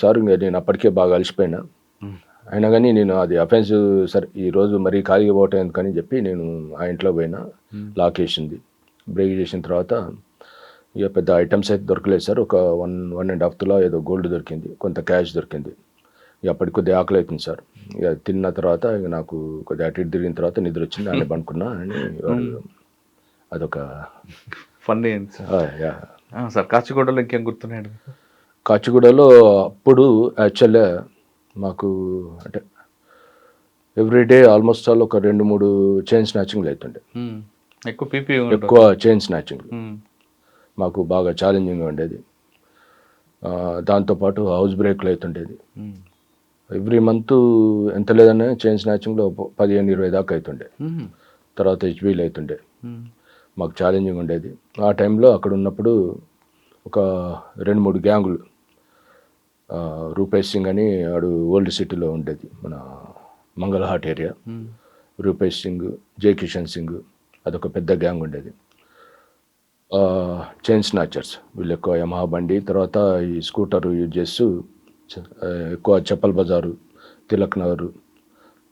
సార్ ఇంకా నేను అప్పటికే బాగా అలసిపోయినా, అయినా కానీ నేను అది అఫెన్స్ సరే ఈరోజు మరీ ఖాళీగా పోవటం ఎందుకని చెప్పి నేను ఆ ఇంట్లో పోయినా. లాక్ వేసింది, బ్రేక్ చేసిన తర్వాత ఇక పెద్ద ఐటమ్స్ అయితే దొరకలేదు సార్. ఒక 1.5 తులా ఏదో గోల్డ్ దొరికింది, కొంత క్యాష్ దొరికింది. ఇక అప్పటికి కొద్దిగా ఆకలి అవుతుంది సార్. ఇక తిన్న తర్వాత ఇక నాకు కొద్దిగా అటు ఇటు తిరిగిన తర్వాత నిద్ర వచ్చింది, ఆయన పనుకున్నా అని. అదొక ఫన్నీ సార్. కాచిగూడలో ఇంకేం గుర్తున్నాయండి? కాచిగూడలో అప్పుడు యాక్చువల్గా మాకు అంటే ఎవ్రీడే ఆల్మోస్ట్ ఆల్ ఒక 2-3 చైన్ స్నాచింగ్లు అవుతుండే. ఎక్కువ చైన్ స్నాచింగ్ మాకు బాగా ఛాలెంజింగ్గా ఉండేది. దాంతోపాటు హౌస్ బ్రేక్లు అవుతుండేది. ఎవ్రీ మంత్ ఎంత లేదన్నా చైన్ స్నాచింగ్లో 15-20 దాకా అవుతుండే. తర్వాత హెచ్బీలు అవుతుండే. మాకు ఛాలెంజింగ్ ఉండేది. ఆ టైంలో అక్కడ ఉన్నప్పుడు ఒక 2-3 గ్యాంగులు, రూపేష్ సింగ్ అని వాడు ఓల్డ్ సిటీలో ఉండేది, మన మంగళహాట్ ఏరియా. రూపేష్ సింగ్, జై కిషన్ సింగ్, అదొక పెద్ద గ్యాంగ్ ఉండేది. చైన్ స్నాచర్స్ వీళ్ళు ఎక్కువ యమహా బండి, తర్వాత ఈ స్కూటర్ యూజ్ చేస్తూ ఎక్కువ చెప్పల్ బజారు, తిలక్ నగర్,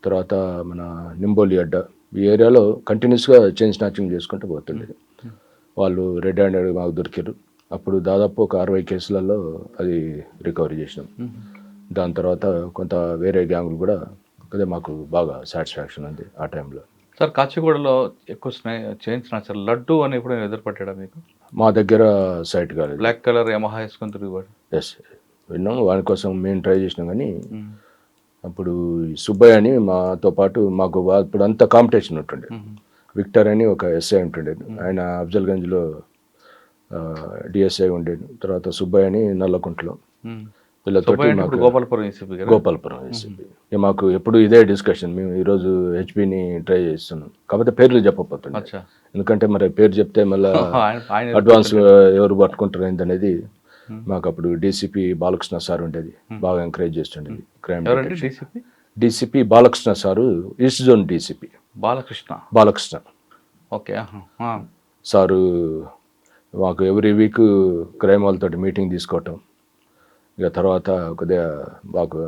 తర్వాత మన నింబోలి అడ్డ, ఈ ఏరియాలో కంటిన్యూస్గా చైన్ స్నాచింగ్ చేసుకుంటూ పోతుండేది. వాళ్ళు రెడ్ హ్యాండెడ్ మాకు దొరికారు. అప్పుడు దాదాపు ఒక 60 కేసులలో అది రికవరీ చేసినాం. దాని తర్వాత కొంత వేరే గ్యాంగులు కూడా అదే మాకు బాగా సాటిస్ఫాక్షన్ ఉంది ఆ టైంలో. సార్ కాచిగూడలో ఎక్కువ చేయించిన సార్ లడ్డు అని ఎప్పుడైనా ఎదురుపట్టాడా మీకు? మా దగ్గర సైట్ కాలేదు. బ్లాక్ కలర్ యమహా వేసుకొని తిరుగుబాటు. ఎస్ విన్నాం, వాని కోసం మేము ట్రై చేసినాం. కానీ అప్పుడు సుబ్బయ్య అని మాతో పాటు మాకు అప్పుడు అంతా కాంపిటీషన్ ఉంటుండే. విక్టర్ అని ఒక ఎస్ఐ ఉంటుండే, ఆయన అఫ్జల్గంజ్లో డిఎస్ఐ ఉండేది. తర్వాత సుబ్బయ్య అని నల్లకుంటలో, వీళ్ళతోటి మాకు గోపాలపురం ఏసీపీ. మాకు ఎప్పుడు ఇదే డిస్కషన్, మేము ఈరోజు హెచ్పిని ట్రై చేస్తున్నాం. కాకపోతే పేర్లు చెప్పకపోతుంది, ఎందుకంటే మరి పేరు చెప్తే మళ్ళీ అడ్వాన్స్ ఎవరు పట్టుకుంటారు ఏంటనేది. మాకు అప్పుడు డీసీపీ బాలకృష్ణ సార్ ఉండేది, బాగా ఎంకరేజ్ చేస్తుండేది crime. DCP Balakrishna sir, east zone DCP Balakrishna. Okay sir మాకు ఎవ్రీ వీక్ క్రైమ్ వాళ్ళతో మీటింగ్ తీసుకోవటం. ఇక తర్వాత కొద్దిగా మాకు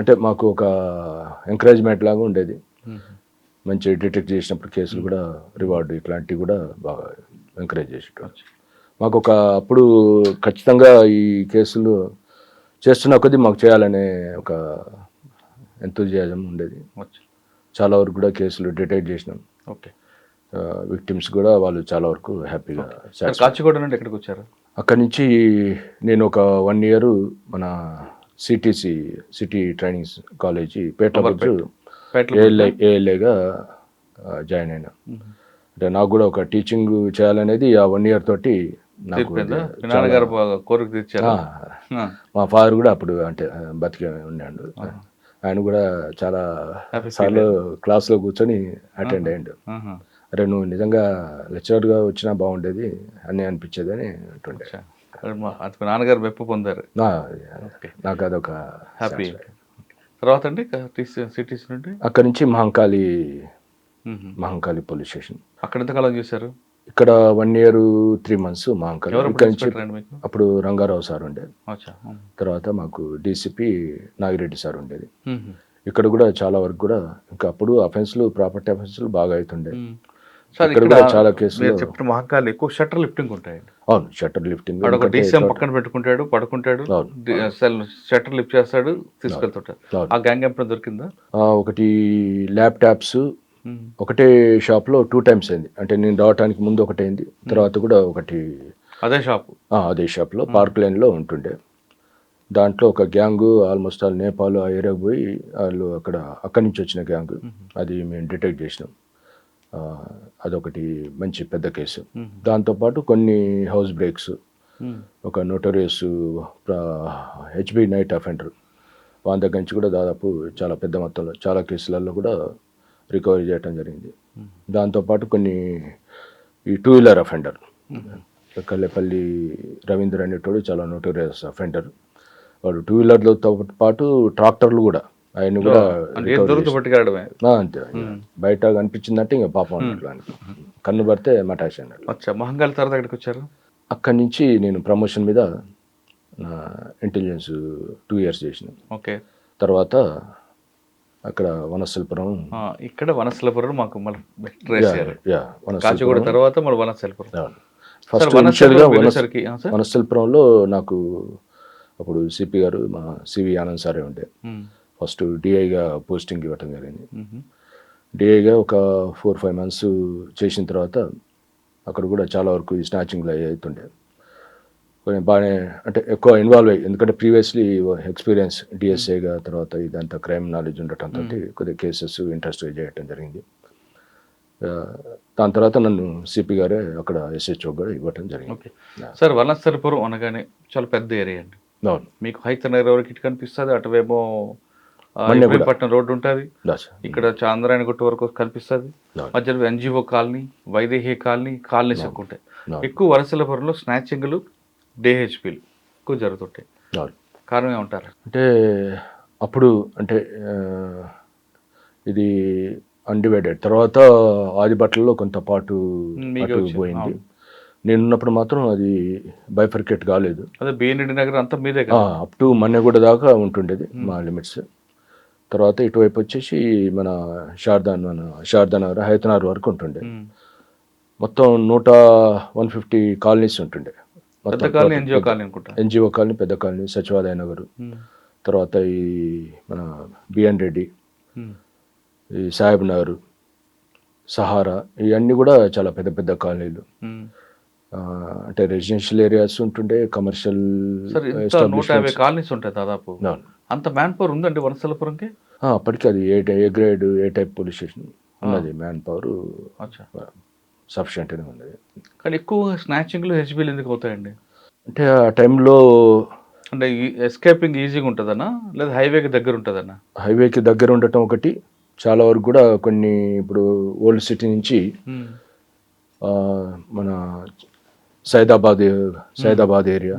అంటే మాకు ఒక ఎంకరేజ్మెంట్ లాగా ఉండేది. మంచి డిటెక్ట్ చేసినప్పుడు కేసులు కూడా రివార్డు ఇట్లాంటివి కూడా బాగా ఎంకరేజ్ చేసేటం. మాకు ఒక అప్పుడు ఖచ్చితంగా ఈ కేసులు చేస్తున్న కొద్దీ మాకు చేయాలనే ఒక ఎంతూజియాజం ఉండేది. చాలా వరకు కూడా కేసులు డిటెక్ట్ చేసినాం. ఓకే, విక్టిమ్స్ కూడా వాళ్ళు చాలా వరకు హ్యాపీగా. కాచిగూడ నుండి ఎక్కడికి వచ్చారు? అక్కడి నుంచి నేను ఒక 1 year మన సిటీ ట్రైనింగ్ కాలేజీ పేటలో ఏఎల్ఏగా జాయిన్ అయినా. అంటే నాకు కూడా ఒక టీచింగ్ చేయాలనేది ఆ 1 year తోటి నాకు. మా ఫాదర్ కూడా అప్పుడు అంటే బతికే ఉన్నాడు, ఆయన కూడా చాలా సార్లు క్లాస్లో కూర్చొని అటెండ్ అయ్యాడు. అరే నువ్వు నిజంగా లెక్చరర్గా వచ్చినా బాగుండేది అని అనిపించేది అని అంటుండే. నాన్నగారు మెప్పు పొందారు, నాకు అదొక హ్యాపీ. తర్వాత అండి సిటీస్ నుండి అక్కడి నుంచి మహంకాళి పోలీస్ స్టేషన్. అక్కడ ఎంతకాలం చేశారు? ఇక్కడ 1 year 3 months మహంకాళి. ఇక్కడ నుంచి అప్పుడు రంగారావు సార్ ఉండేది, తర్వాత మాకు డీసీపీ నాగిరెడ్డి సార్ ఉండేది. ఇక్కడ కూడా చాలా వరకు కూడా ఇంకా అప్పుడు అఫెన్స్లు, ప్రాపర్టీ అఫెన్స్లు బాగా అవుతుండే. ఇక్కడ కూడా చాలా కేసులు. చెప్తున్న మహంకాళి ఎక్కువ షట్టర్ లిఫ్టింగ్ ఉంటాయండి. అవును, షట్టర్ లిఫ్టింగ్. డీసీఎం పక్కన పెట్టుకుంటాడు, పడుకుంటాడు, షట్టర్ లిఫ్ట్ చేస్తాడు, తీసుకెళ్తుంటాడు. ఆ గ్యాంగ్ ఎప్పుడు దొరికిందా? ఒకటి ల్యాప్టాప్స్ ఒకటే షాప్లో 2 times అయింది. అంటే నేను రావడానికి ముందు ఒకటి అయింది, తర్వాత కూడా ఒకటి అదే షాప్లో పార్క్ లైన్లో ఉంటుండే. దాంట్లో ఒక గ్యాంగు ఆల్మోస్ట్ ఆల్ నేపాల్ ఆ ఏరియాకి పోయి వాళ్ళు అక్కడి నుంచి వచ్చిన గ్యాంగు, అది మేము డిటెక్ట్ చేసినాం. అదొకటి మంచి పెద్ద కేసు. దాంతోపాటు కొన్ని హౌస్ బ్రేక్స్, ఒక నోటోరియస్ హెచ్బి నైట్ అఫెండర్ వాళ్ళ దగ్గర నుంచి కూడా దాదాపు చాలా పెద్ద మొత్తంలో చాలా కేసులలో కూడా రికవరీ చేయడం జరిగింది. దాంతోపాటు కొన్ని ఈ 2-wheeler అఫెండర్, కల్లెపల్లి రవీంద్ర అనేటోడు చాలా నోటోరియస్ అఫెండర్. వాడు 2-wheelerలతో పాటు ట్రాక్టర్లు కూడా ఆయన కూడా అంతే. బయట కనిపించిందంటే ఇంకా పాపం అన్నట్లు, కన్ను పడితే మటాష్ అన్నట్లు. మహంకాళి తర్వాత ఎక్కడికి వచ్చారు? అక్కడి నుంచి నేను ప్రమోషన్ మీద ఇంటెలిజెన్స్ 2 years చేసిన. ఓకే, తర్వాత అక్కడ వనస్థలిపురం. ఇక్కడ వనస్థలిపురం మాకు కాచిగూడ తర్వాత మళ్ళీ వనస్థలిపురం. ఫస్ట్ ఇనిషియల్గా వనస్థలిపురంలో నాకు అప్పుడు సిపి గారు మా సివి ఆనంద్ సారే ఉండే. ఫస్ట్ డిఐగా పోస్టింగ్ ఇవ్వటం జరిగింది. డిఐగా ఒక 4-5 months చేసిన తర్వాత అక్కడ కూడా చాలా వరకు ఈ స్నాచింగ్లో అవుతుండే. కొంచెం బాగానే అంటే ఎక్కువ ఇన్వాల్వ్ అయ్యి, ఎందుకంటే ప్రీవియస్లీ ఎక్స్పీరియన్స్ డిఎస్ఐగా, తర్వాత ఇదంతా క్రైమ్ నాలెడ్జ్ ఉండటంతో కొద్దిగా కేసెస్ ఇంట్రెస్ట్ చేయటం జరిగింది. దాని తర్వాత నన్ను సిపి గారే అక్కడ ఎస్హెచ్ఓ కూడా ఇవ్వటం జరిగింది. సార్ వనస్థలిపురం అనగానే చాలా పెద్ద ఏరియా అండి. మీకు హైతనగర్ వరకు ఇటు కనిపిస్తుంది, అటువేమో పట్నం రోడ్డు ఉంటుంది, ఇక్కడ చాంద్రాయణ గుట్ట వరకు కనిపిస్తుంది, మధ్యలో ఎన్జిఓ కాలనీ, వైదేహి కాలనీస్ ఎక్కువ ఉంటాయి. ఎక్కువ వనస్థలిపురంలో స్నాచింగ్లు, డేహెచ్పీలు ఎక్కువ జరుగుతుంటాయి. కారణం ఏమంటారు? అంటే అప్పుడు అంటే ఇది అన్డివైడెడ్, తర్వాత ఆదిబట్లలో కొంత పాటు పోయింది. నేనున్నప్పుడు మాత్రం అది బైఫర్కేట్ కాలేదు. అదే బిఎన్రెడ్డి నగర్ అంతా మీదే అప్ టు మన్నెగూడ దాకా ఉంటుండేది మా లిమిట్స్. తర్వాత ఇటువైపు వచ్చేసి మన శారదా నగర్, హైతనగర్ వరకు ఉంటుండే. మొత్తం 150 కాలనీస్ ఉంటుండే. పెద్ద కాలనీ ఎన్జిఓ కాలనీ అనుకుంటా. ఎన్జిఓ కాలనీ, పెద్ద కాలనీ, సచివాలయ నగరు, తర్వాత ఈ మన బిఎన్ రెడ్డి, ఈ సాహెబ్ నగర్, సహారా, ఇవన్నీ కూడా చాలా పెద్ద పెద్ద కాలనీలు. అంటే రెసిడెన్షియల్ ఏరియాస్ ఉంటుండే, కమర్షియల్ 150 కాలనీస్ ఉంటాయి దాదాపు. అంత మ్యాన్ పవర్ ఉందండి వనస్థలపురంకి? అప్పటికి అది A grade, A type police station ఉన్నది. మ్యాన్ పవర్ సఫిషియెంట్గానే ఉన్నది. కానీ ఎక్కువ స్నాచింగ్లు, హెచ్బీలు ఎందుకు అవుతాయండి? అంటే ఆ టైంలో అంటే ఎస్కేపింగ్ ఈజీగా ఉంటుందన్నా, లేదా హైవేకి దగ్గర ఉంటుందన్నా? హైవేకి దగ్గర ఉండటం ఒకటి, చాలా వరకు కూడా కొన్ని ఇప్పుడు ఓల్డ్ సిటీ నుంచి మన సైదాబాద్ ఏరియా,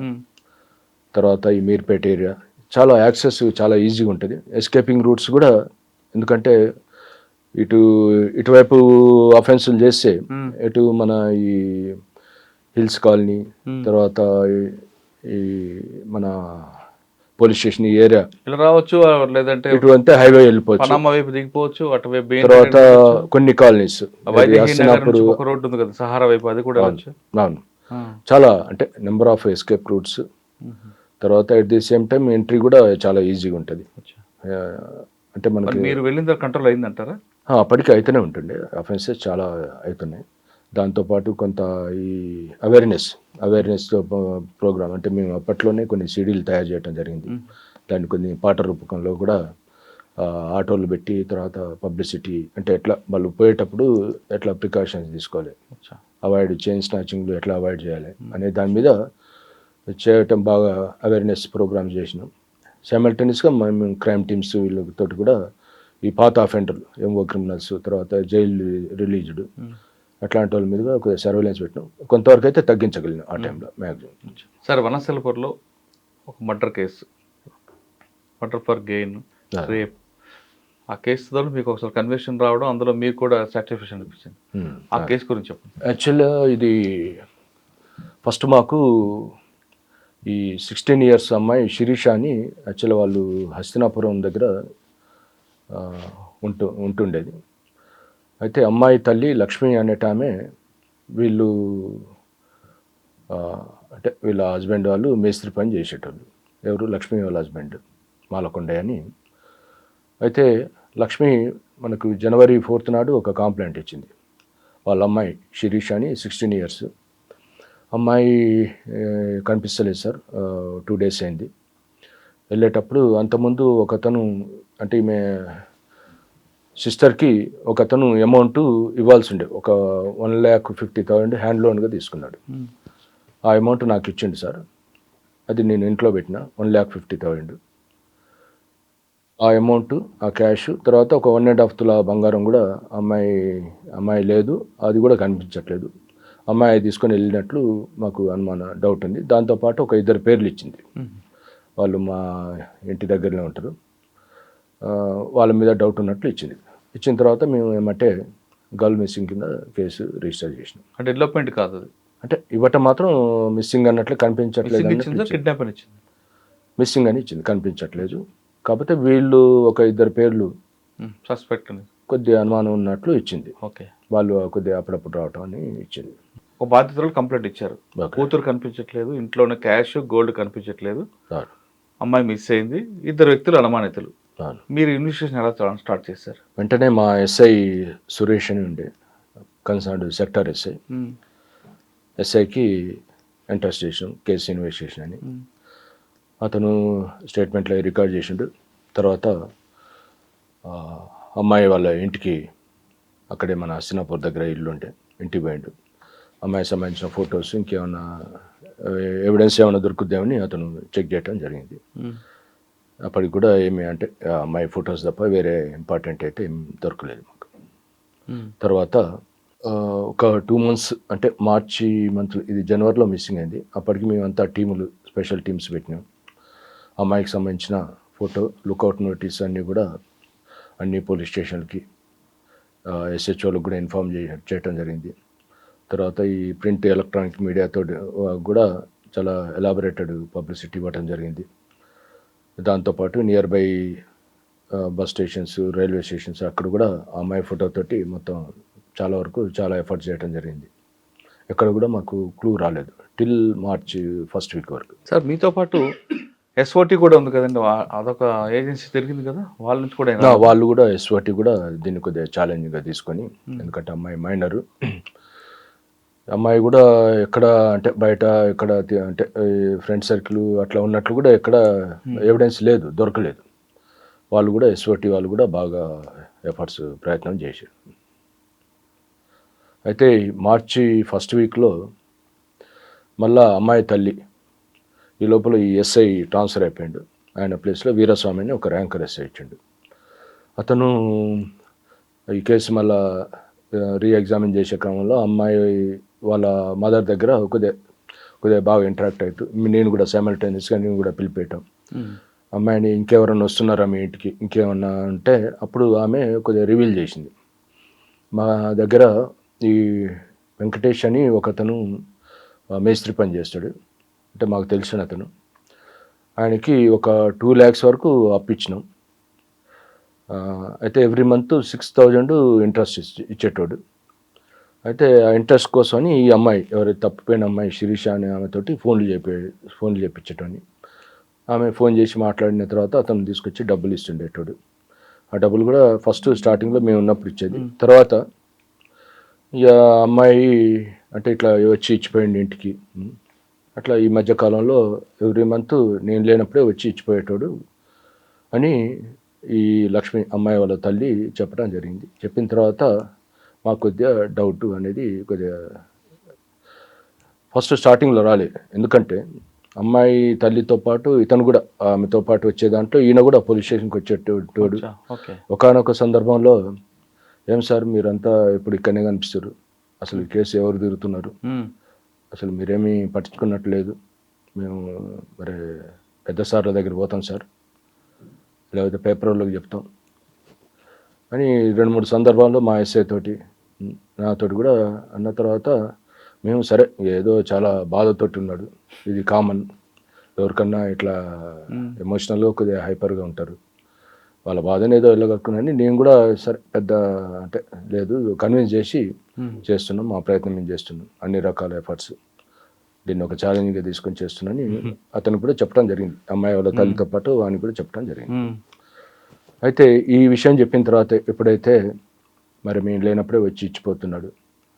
తర్వాత ఈ మీర్పేట ఏరియా చాలా యాక్సెస్ చాలా ఈజీగా ఉంటుంది. ఎస్కేపింగ్ రూట్స్ కూడా, ఎందుకంటే ఇటువైపు అఫెన్సులు చేస్తే ఇటు మన ఈ హిల్స్ కాలనీ, తర్వాత ఈ మన పోలీస్ స్టేషన్ ఏరియా ఇలా రావచ్చు, లేదంటే ఇటు అంతే హైవే వెళ్ళిపోవచ్చు, వైపు దిగిపోవచ్చు, అటువైపు. తర్వాత కొన్ని కాలనీస్ ఒక రోడ్డు ఉంది కదా సహారా వైపు, అది కూడా అవును. చాలా అంటే నెంబర్ ఆఫ్ ఎస్కేప్ రూట్స్, తర్వాత at the same time entry కూడా చాలా ఈజీగా ఉంటుంది. అంటే మనకి మీరు వెళ్ళిన తర్వాత కంట్రోల్ అయిందంటారా? అప్పటికి అయితేనే ఉంటుండే, అఫెన్సెస్ చాలా అవుతున్నాయి. దాంతోపాటు కొంత ఈ అవేర్నెస్ ప్రోగ్రామ్, అంటే మేము అప్పట్లోనే కొన్ని సీడీలు తయారు చేయడం జరిగింది. దాన్ని కొన్ని పాట రూపకంలో కూడా ఆటోలు పెట్టి, తర్వాత పబ్లిసిటీ, అంటే ఎట్లా వాళ్ళు పోయేటప్పుడు ఎట్లా ప్రికాషన్స్ తీసుకోవాలి, చైన్ స్నాచింగ్లు ఎట్లా అవాయిడ్ చేయాలి అనే దాని మీద చేయటం, బాగా అవేర్నెస్ ప్రోగ్రామ్స్ చేసినాం. సైమల్టేనియస్గా మేము క్రైమ్ టీమ్స్ వీళ్ళతో కూడా ఈ పాత అఫెండర్లు, ఎంఓ క్రిమినల్స్, తర్వాత జైలు రిలీజ్డ్ అట్లాంటి వాళ్ళ మీద ఒక సర్వేలెన్స్ పెట్టినాం. కొంతవరకు అయితే తగ్గించగలిగినాం ఆ టైంలో మ్యాక్సిమం. సార్, వనస్థలపురంలో ఒక murder case, murder for gain, rape, ఆ కేసులో మీకు ఒకసారి కన్విక్షన్ రావడం, అందులో మీకు కూడా సాటిస్ఫాక్షన్ అనిపించింది. ఆ కేసు గురించి చెప్పండి. యాక్చువల్గా ఇది ఫస్ట్ మాకు ఈ 16 years అమ్మాయి శిరీష అని, యాక్చువల్గా వాళ్ళు హస్తినాపురం దగ్గర ఉంటుండేది. అయితే అమ్మాయి తల్లి లక్ష్మి అనేట ఆమె, వీళ్ళు అంటే వీళ్ళ హస్బెండ్ వాళ్ళు మేస్త్రి పని చేసేటోళ్ళు. ఎవరు? లక్ష్మి వాళ్ళ హస్బెండ్ మాలకొండయ్య అని. అయితే లక్ష్మి మనకు January 4th నాడు ఒక కంప్లైంట్ ఇచ్చింది. వాళ్ళ అమ్మాయి శిరీష అని 16 years, అమ్మాయి కనిపిస్తలేదు సార్, 2 days అయింది. వెళ్ళేటప్పుడు అంతకుముందు ఒకతను, అంటే ఈమె సిస్టర్కి ఒకతను అమౌంట్ ఇవ్వాల్సి ఉండే, ఒక 1,50,000 హ్యాండ్ లోన్గా తీసుకున్నాడు. ఆ అమౌంట్ నాకు ఇచ్చిండు సార్, అది నేను ఇంట్లో పెట్టిన 1,50,000. ఆ అమౌంట్, ఆ క్యాష్, తర్వాత ఒక 1.5 తులా బంగారం కూడా అమ్మాయి లేదు, అది కూడా కనిపించట్లేదు. అమ్మాయి తీసుకొని వెళ్ళినట్లు మాకు డౌట్ ఉంది. దాంతోపాటు ఒక 2 పేర్లు ఇచ్చింది, వాళ్ళు మా ఇంటి దగ్గరలో ఉంటారు, వాళ్ళ మీద డౌట్ ఉన్నట్లు ఇచ్చింది. ఇచ్చిన తర్వాత మేము ఏమంటే గర్ల్ మిస్సింగ్ కింద కేసు రిజిస్టర్ చేసినాం. అంటే డెవలప్మెంట్ కాదు అది, అంటే ఇవ్వటం మాత్రం మిస్సింగ్ అన్నట్లు కనిపించట్లేదు, మిస్సింగ్ అని ఇచ్చింది, కనిపించట్లేదు. కాకపోతే వీళ్ళు ఒక 2 పేర్లు సస్పెక్ట్ కొద్దిగా అనుమానం ఉన్నట్లు ఇచ్చింది. ఓకే, వాళ్ళు కొద్దిగా అప్పుడప్పుడు రావటం అని ఇచ్చింది. ఒక బాధితులు కంప్లైంట్ ఇచ్చారు, కూతురు కనిపించట్లేదు, ఇంట్లోనే క్యాష్ గోల్డ్ కనిపించట్లేదు, అమ్మాయి మిస్ అయింది, 2 వ్యక్తులు అనుమానితులు. మీరు ఇన్వెస్టిగేషన్ ఎలా స్టార్ట్ చేశారు? వెంటనే మా ఎస్ఐ సురేష్ అని ఉండే, కన్సర్న్డ్ సెక్టర్ ఎస్ఐకి ఎంట్రస్ట్ చేసాం కేసు ఇన్వెస్టిగేషన్ అని. అతను స్టేట్మెంట్లో రికార్డ్ చేసిండు. తర్వాత అమ్మాయి వాళ్ళ ఇంటికి, అక్కడే మన హస్తినాపూర్ దగ్గర ఇల్లు ఉంటే ఇంటికి పోయిండు. అమ్మాయికి సంబంధించిన ఫొటోస్, ఇంకేమన్నా ఎవిడెన్స్ ఏమైనా దొరుకుద్దామని అతను చెక్ చేయడం జరిగింది. అప్పటికి కూడా ఏమి, అంటే అమ్మాయి ఫొటోస్ తప్ప వేరే ఇంపార్టెంట్ అయితే ఏం దొరకలేదు మాకు. తర్వాత ఒక 2 months, అంటే మార్చి మంత్లో, ఇది జనవరిలో మిస్సింగ్ అయింది. అప్పటికి మేమంతా టీములు, స్పెషల్ టీమ్స్ పెట్టినాం. అమ్మాయికి సంబంధించిన ఫోటో, లుకౌట్ నోటీస్ అన్నీ కూడా అన్ని పోలీస్ స్టేషన్లకి, SHOలకు కూడా ఇన్ఫార్మ్ చేయటం జరిగింది. తర్వాత ఈ ప్రింట్ ఎలక్ట్రానిక్ మీడియాతో కూడా చాలా ఎలాబొరేటెడ్ పబ్లిసిటీ ఇవ్వటం జరిగింది. దాంతోపాటు near by bus stations, railway stations, అక్కడ కూడా అమ్మాయి ఫోటోతోటి మొత్తం చాలా వరకు చాలా ఎఫర్ట్స్ చేయడం జరిగింది. ఎక్కడ కూడా మాకు క్లూ రాలేదు టిల్ మార్చి ఫస్ట్ వీక్ వరకు. సార్ మీతో పాటు ఎస్ఓటి కూడా ఉంది కదండి, అదొక ఏజెన్సీ తిరిగింది కదా, వాళ్ళ నుంచి కూడా వాళ్ళు కూడా ఎస్ఓటి కూడా దీన్ని కొద్దిగా ఛాలెంజ్గా తీసుకొని, ఎందుకంటే అమ్మాయి మైనరు, అమ్మాయి కూడా ఎక్కడ అంటే బయట ఎక్కడ అంటే ఫ్రెండ్ సర్కిల్ అట్లా ఉన్నట్లు కూడా ఎక్కడ ఎవిడెన్స్ లేదు, దొరకలేదు. వాళ్ళు కూడా ఎస్ఓటి వాళ్ళు కూడా బాగా ఎఫర్ట్స్ ప్రయత్నం చేశారు. అయితే మార్చి ఫస్ట్ వీక్లో మళ్ళా అమ్మాయి తల్లి ఈ లోపల ఈ ఎస్ఐ ట్రాన్స్ఫర్ అయిపోయాడు. ఆయన ప్లేస్లో వీరస్వామి అని ఒక ర్యాంకర్ ఎస్ఐ ఇచ్చిండు. అతను ఈ కేసు మళ్ళా రీఎగ్జామిన్ చేసే క్రమంలో అమ్మాయి వాళ్ళ మదర్ దగ్గర కొద్దిగా బాగా ఇంటరాక్ట్ అవుతూ నేను కూడా సైమల్టేనియస్గా నేను కూడా పిలిపేయటం, అమ్మాయిని ఇంకెవరన్నా వస్తున్నారా మీ ఇంటికి ఇంకేమన్నా అంటే అప్పుడు ఆమె కొద్దిగా రివీల్ చేసింది. మా దగ్గర ఈ వెంకటేష్ అని ఒకతను మేస్త్రి పని చేస్తాడు, అంటే మాకు తెలిసిన అతను, ఆయనకి ఒక 2 lakhs వరకు అప్పిచ్చినాం. అయితే ఎవ్రీ మంత్ 6,000 ఇంట్రెస్ట్ ఇచ్చేటోడు. అయితే ఆ ఇంట్రెస్ట్ కోసమని ఈ అమ్మాయి ఎవరైతే తప్పిపోయిన అమ్మాయి శిరీష అనే ఆమెతోటి ఫోన్లు చేయించేటోని. ఆమె ఫోన్ చేసి మాట్లాడిన తర్వాత అతను తీసుకొచ్చి డబ్బులు ఇస్తుండేటోడు. ఆ డబ్బులు కూడా ఫస్ట్ స్టార్టింగ్లో మేము ఉన్నప్పుడు ఇచ్చేది. తర్వాత ఇక అమ్మాయి అంటే ఇట్లా వచ్చి ఇచ్చిపోయింది ఇంటికి. అట్లా ఈ మధ్య కాలంలో ఎవ్రీ మంత్ నేను లేనప్పుడే వచ్చి ఇచ్చిపోయేటోడు అని ఈ లక్ష్మి అమ్మాయి వాళ్ళ తల్లి చెప్పడం జరిగింది. చెప్పిన తర్వాత మాకు కొద్దిగా డౌట్ అనేది కొద్దిగా ఫస్ట్ స్టార్టింగ్లో రాలేదు. ఎందుకంటే అమ్మాయి తల్లితో పాటు ఇతను కూడా ఆమెతో పాటు వచ్చే దాంట్లో ఈయన కూడా పోలీస్ స్టేషన్కి వచ్చేటోడు. ఒకానొక సందర్భంలో ఏం సార్ మీరంతా ఇప్పుడు ఇక్కడనే కనిపిస్తారు, అసలు ఈ కేసు ఎవరు తిరుగుతున్నారు, అసలు మీరేమీ పట్టించుకున్నట్లేదు, మేము మరి పెద్ద సార్ల దగ్గర పోతాం సార్, లేకపోతే పేపర్ వాళ్ళకి చెప్తాం అని 2-3 సందర్భాల్లో మా ఎస్ఐ తోటి నాతోటి కూడా అన్న తర్వాత మేము సరే ఏదో చాలా బాధతోటి ఉన్నాడు, ఇది కామన్, ఎవరికన్నా ఇట్లా ఎమోషనల్గా కొద్దిగా హైపర్గా ఉంటారు, వాళ్ళ బాధని ఏదో వెళ్ళగలుగుతున్నాను. నేను కూడా సరే పెద్ద అంటే లేదు కన్విన్స్ చేసి చేస్తున్నాం, మా ప్రయత్నం మేము చేస్తున్నాం, అన్ని రకాల ఎఫర్ట్స్ దీన్ని ఒక ఛాలెంజ్గా తీసుకొని చేస్తున్నాను అతను కూడా చెప్పడం జరిగింది. అమ్మాయి వాళ్ళ తల్లితో పాటు వాడిని కూడా చెప్పడం జరిగింది. అయితే ఈ విషయం చెప్పిన తర్వాత ఎప్పుడైతే మరి మేము లేనప్పుడే వచ్చి ఇచ్చిపోతున్నాడు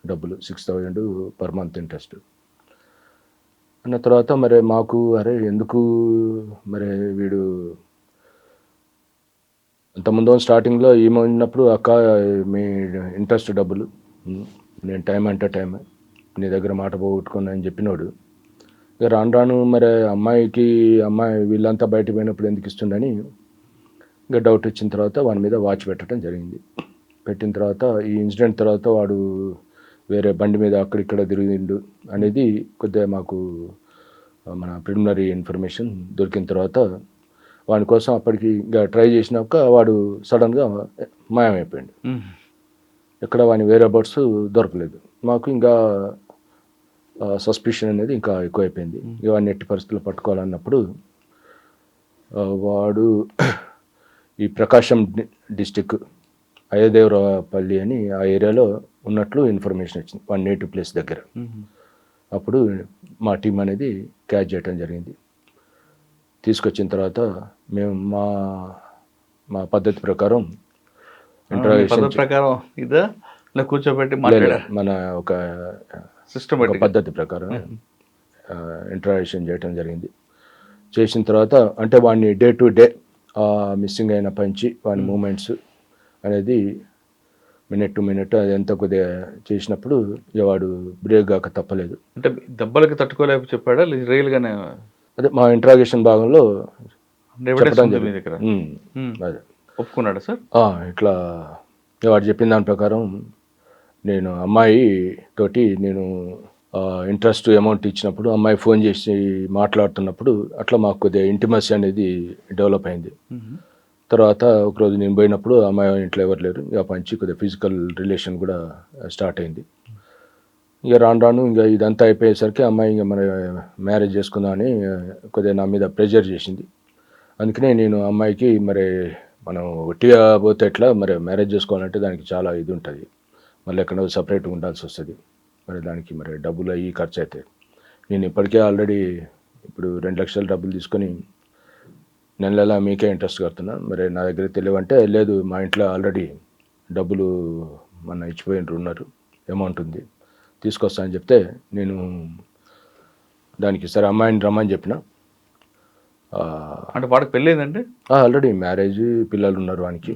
డబ్బులు 6,000 పర్ మంత్ ఇంట్రెస్ట్ అన్న తర్వాత మరి మాకు అరే ఎందుకు మరి వీడు అంతకుముందు స్టార్టింగ్లో ఈమె ఉన్నప్పుడు అక్క మీ ఇంట్రెస్ట్ డబ్బులు నేను టైం అంటే టైం నీ దగ్గర మాట పోగొట్టుకున్నా అని చెప్పినోడు ఇక రాను మరి అమ్మాయి వీళ్ళంతా బయటకు పోయినప్పుడు ఎందుకు ఇస్తుండని ఇంకా డౌట్ ఇచ్చిన తర్వాత వాడి మీద వాచ్ పెట్టడం జరిగింది. పెట్టిన తర్వాత ఈ ఇన్సిడెంట్ తర్వాత వాడు వేరే బండి మీద అక్కడిక్కడ తిరిగిండు అనేది కొద్దిగా మాకు మన ప్రిలిమినరీ ఇన్ఫర్మేషన్ దొరికిన తర్వాత వాడి కోసం అప్పటికి ఇంకా ట్రై చేసినాక వాడు సడన్గా మాయమైపోయాడు. ఎక్కడ వాని వేరే బర్డ్స్ దొరకలేదు. మాకు ఇంకా సస్పిషన్ అనేది ఇంకా ఎక్కువైపోయింది. ఇక వాడిని ఎట్టి పరిస్థితుల్లో పట్టుకోవాలన్నప్పుడు వాడు ఈ ప్రకాశం డిస్టిక్ అయ్యదేవరపల్లి అని ఆ ఏరియాలో ఉన్నట్లు ఇన్ఫర్మేషన్ వచ్చింది, వాడి నేటివ్ ప్లేస్ దగ్గర. అప్పుడు మా టీం అనేది క్యాచ్ చేయడం జరిగింది. తీసుకొచ్చిన తర్వాత మేము మా పద్ధతి ప్రకారం కూర్చోబెట్టి మన ఒక పద్ధతి ప్రకారం ఇంటరాక్షన్ చేయడం జరిగింది. చేసిన తర్వాత అంటే వాడిని డే టు డే మిస్సింగ్ అయిన పంచి వాడి మూమెంట్స్ అనేది మినిట్ టు మినిట్ అది ఎంత కొద్దిగా చేసినప్పుడు ఇక వాడు బ్రేక్ కాక తప్పలేదు. అంటే దెబ్బలకి తట్టుకోలేక చెప్పాడా రియల్గానే? అదే మా ఇంటరాగేషన్ భాగంలో అదే ఒప్పుకున్నాడా సార్? ఇట్లా వాడు చెప్పిన దాని ప్రకారం నేను అమ్మాయి తోటి నేను ఇంట్రెస్ట్ అమౌంట్ ఇచ్చినప్పుడు అమ్మాయి ఫోన్ చేసి మాట్లాడుతున్నప్పుడు అట్లా మాకు కొద్దిగా ఇంటిమసీ అనేది డెవలప్ అయింది. తర్వాత ఒకరోజు నేను పోయినప్పుడు అమ్మాయి ఇంట్లో ఎవరు లేరు, ఇక పంచి కొద్దిగా ఫిజికల్ రిలేషన్ కూడా స్టార్ట్ అయింది. ఇక రాను ఇంకా ఇదంతా అయిపోయేసరికి అమ్మాయి ఇంకా మన మ్యారేజ్ చేసుకుందామని కొద్దిగా నా మీద ప్రెషర్ చేసింది. అందుకనే నేను అమ్మాయికి మరి మనం ఒట్టిగా పోతే ఎట్లా మరి మ్యారేజ్ చేసుకోవాలంటే దానికి చాలా ఇది ఉంటుంది, మళ్ళీ ఎక్కడ సపరేట్గా ఉండాల్సి వస్తుంది, మరి దానికి మరి డబ్బులు అయ్యి ఖర్చు అవుతాయి. నేను ఇప్పటికే ఆల్రెడీ ఇప్పుడు 2 లక్షలు డబ్బులు తీసుకొని నెల మీకే ఇంట్రెస్ట్ కడుతున్నా. మరి నా దగ్గర తెలియవంటే లేదు, మా ఇంట్లో ఆల్రెడీ డబ్బులు మన ఇచ్చిపోయినరు ఉన్నారు, అమౌంట్ ఉంది, తీసుకొస్తా అని చెప్తే నేను దానికి సరే అమ్మాయిని రమ్మని చెప్పిన. అంటే వాడికి పెళ్ళేందండి? ఆల్రెడీ మ్యారేజ్, పిల్లలు ఉన్నారు వానికి.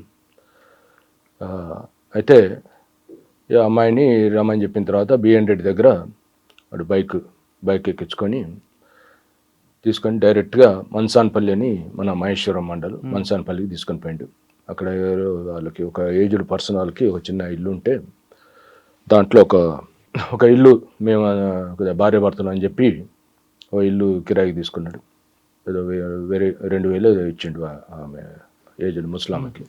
అయితే ఈ అమ్మాయిని రమ్మని చెప్పిన తర్వాత B&రెడ్డి దగ్గర వాడు బైక్ ఎక్కించుకొని తీసుకొని డైరెక్ట్గా మన్సాన్పల్లి అని మన మహేశ్వరం మండలం మన్సాన్పల్లికి తీసుకొని పోయిండు. అక్కడ వాళ్ళకి ఒక ఏజ్డ్ పర్సన్ వాళ్ళకి ఒక చిన్న ఇల్లు ఉంటే దాంట్లో ఒక ఇల్లు మేము భార్య భర్తలు అని చెప్పి ఒక ఇల్లు కిరాయికి తీసుకున్నాడు. ఏదో 2,000 ఏదో ఇచ్చిండు ఆమె ఏజ్డ్ ముస్లాంకి.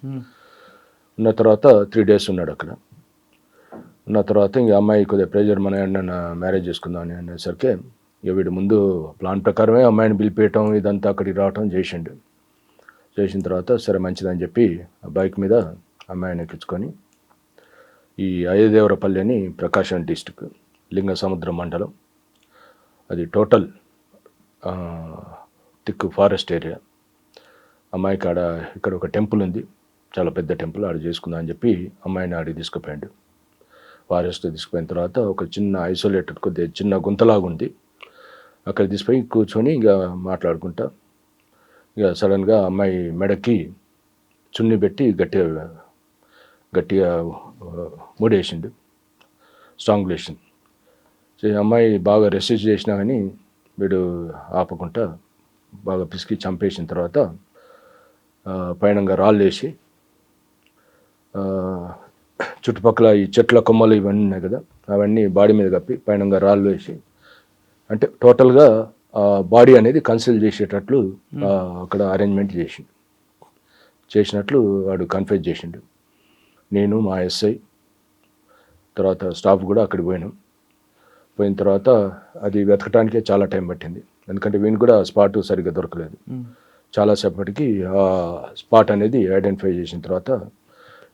ఉన్న తర్వాత 3 days ఉన్నాడు అక్కడ. ఉన్న తర్వాత ఇంక అమ్మాయి కొద్దిగా ప్రెజర్ మన మ్యారేజ్ చేసుకుందాం అని అనేసరికి ఇక వీడు ముందు ప్లాన్ ప్రకారమే అమ్మాయిని పిలిపేయటం ఇదంతా అక్కడికి రావటం చేసిండు. చేసిన తర్వాత సరే మంచిదని చెప్పి ఆ బైక్ మీద అమ్మాయిని ఎక్కించుకొని ఈ అయ్యదేవరపల్లి అని ప్రకాశం డిస్టిక్ లింగసముద్రం మండలం, అది టోటల్ థిక్ ఫారెస్ట్ ఏరియా. అమ్మాయికి ఇక్కడ ఒక టెంపుల్ ఉంది, చాలా పెద్ద టెంపుల్, ఆడ చేసుకుందాం అని చెప్పి అమ్మాయిని ఆడికి తీసుకుపోయాడు. ఫారెస్ట్ తీసుకుపోయిన తర్వాత ఒక చిన్న ఐసోలేటెడ్ కొద్దిగా చిన్న గుంతలాగా ఉంది, అక్కడ తీసుకుపోయి కూర్చొని ఇక మాట్లాడుకుంటా ఇక సడన్గా అమ్మాయి మెడకి చున్ని పెట్టి గట్టిగా మూడేసిండు, స్ట్రాంగులేషన్. అమ్మాయి బాగా రెసిస్ట్ చేసినా కానీ వీడు ఆపకుండా బాగా పిసికి చంపేసిన తర్వాత పైనంగా రాళ్ళు వేసి చుట్టుపక్కల ఈ చెట్ల కొమ్మలు ఇవన్నీ ఉన్నాయి కదా, అవన్నీ బాడీ మీద కప్పి పైనంగా రాళ్ళు వేసి, అంటే టోటల్గా బాడీ అనేది కన్సిల్ చేసేటట్లు అక్కడ అరేంజ్మెంట్ చేసినట్లు వాడు కన్ఫెస్ చేసిండు. నేను మా SI తర్వాత స్టాఫ్ కూడా అక్కడికి పోయిన తర్వాత అది వెతకటానికే చాలా టైం పట్టింది, ఎందుకంటే వీని కూడా స్పాట్ సరిగ్గా దొరకలేదు. చాలాసేపటికి ఆ స్పాట్ అనేది ఐడెంటిఫై చేసిన తర్వాత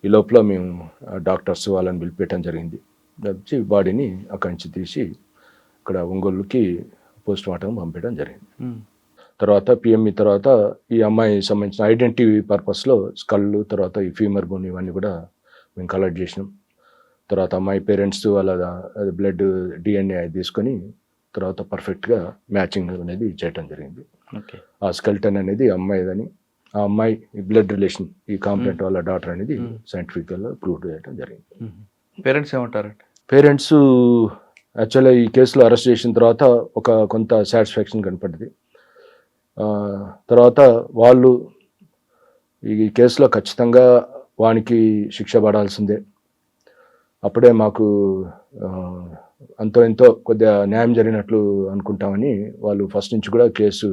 ఈ లోపల మేము డాక్టర్స్ వాళ్ళని పిలిపెట్టడం జరిగింది. వచ్చి బాడీని అక్కడి నుంచి తీసి ఇక్కడ ఒంగోలుకి పోస్ట్ మార్టం పంపించడం జరిగింది. తర్వాత PME తర్వాత ఈ అమ్మాయి సంబంధించిన ఐడెంటిటీ పర్పస్లో స్కళ్ళు, తర్వాత ఈ ఫీమర్ బోన్ ఇవన్నీ కూడా మేము కలెక్ట్ చేసినాం. తర్వాత అమ్మాయి పేరెంట్స్ వాళ్ళ బ్లడ్ DNA తీసుకొని తర్వాత పర్ఫెక్ట్గా మ్యాచింగ్ అనేది చేయటం జరిగింది. ఆ స్కెల్టన్ అనేది అమ్మాయిదని, ఆ అమ్మాయి బ్లడ్ రిలేషన్ ఈ కాంప్లైంట్ వాళ్ళ డాటర్ అనేది సైంటిఫిక్గా ప్రూవ్ చేయడం జరిగింది. పేరెంట్స్ ఏమంటారంటే? పేరెంట్స్ యాక్చువల్గా ఈ కేసులో అరెస్ట్ చేసిన తర్వాత కొంత సాటిస్ఫాక్షన్ కనపడింది. తర్వాత వాళ్ళు ఈ కేసులో ఖచ్చితంగా వానికి శిక్ష పడాల్సిందే, అప్పుడే మాకు అంతో ఎంతో కొద్దిగా న్యాయం జరిగినట్లు అనుకుంటామని వాళ్ళు ఫస్ట్ నుంచి కూడా కేసు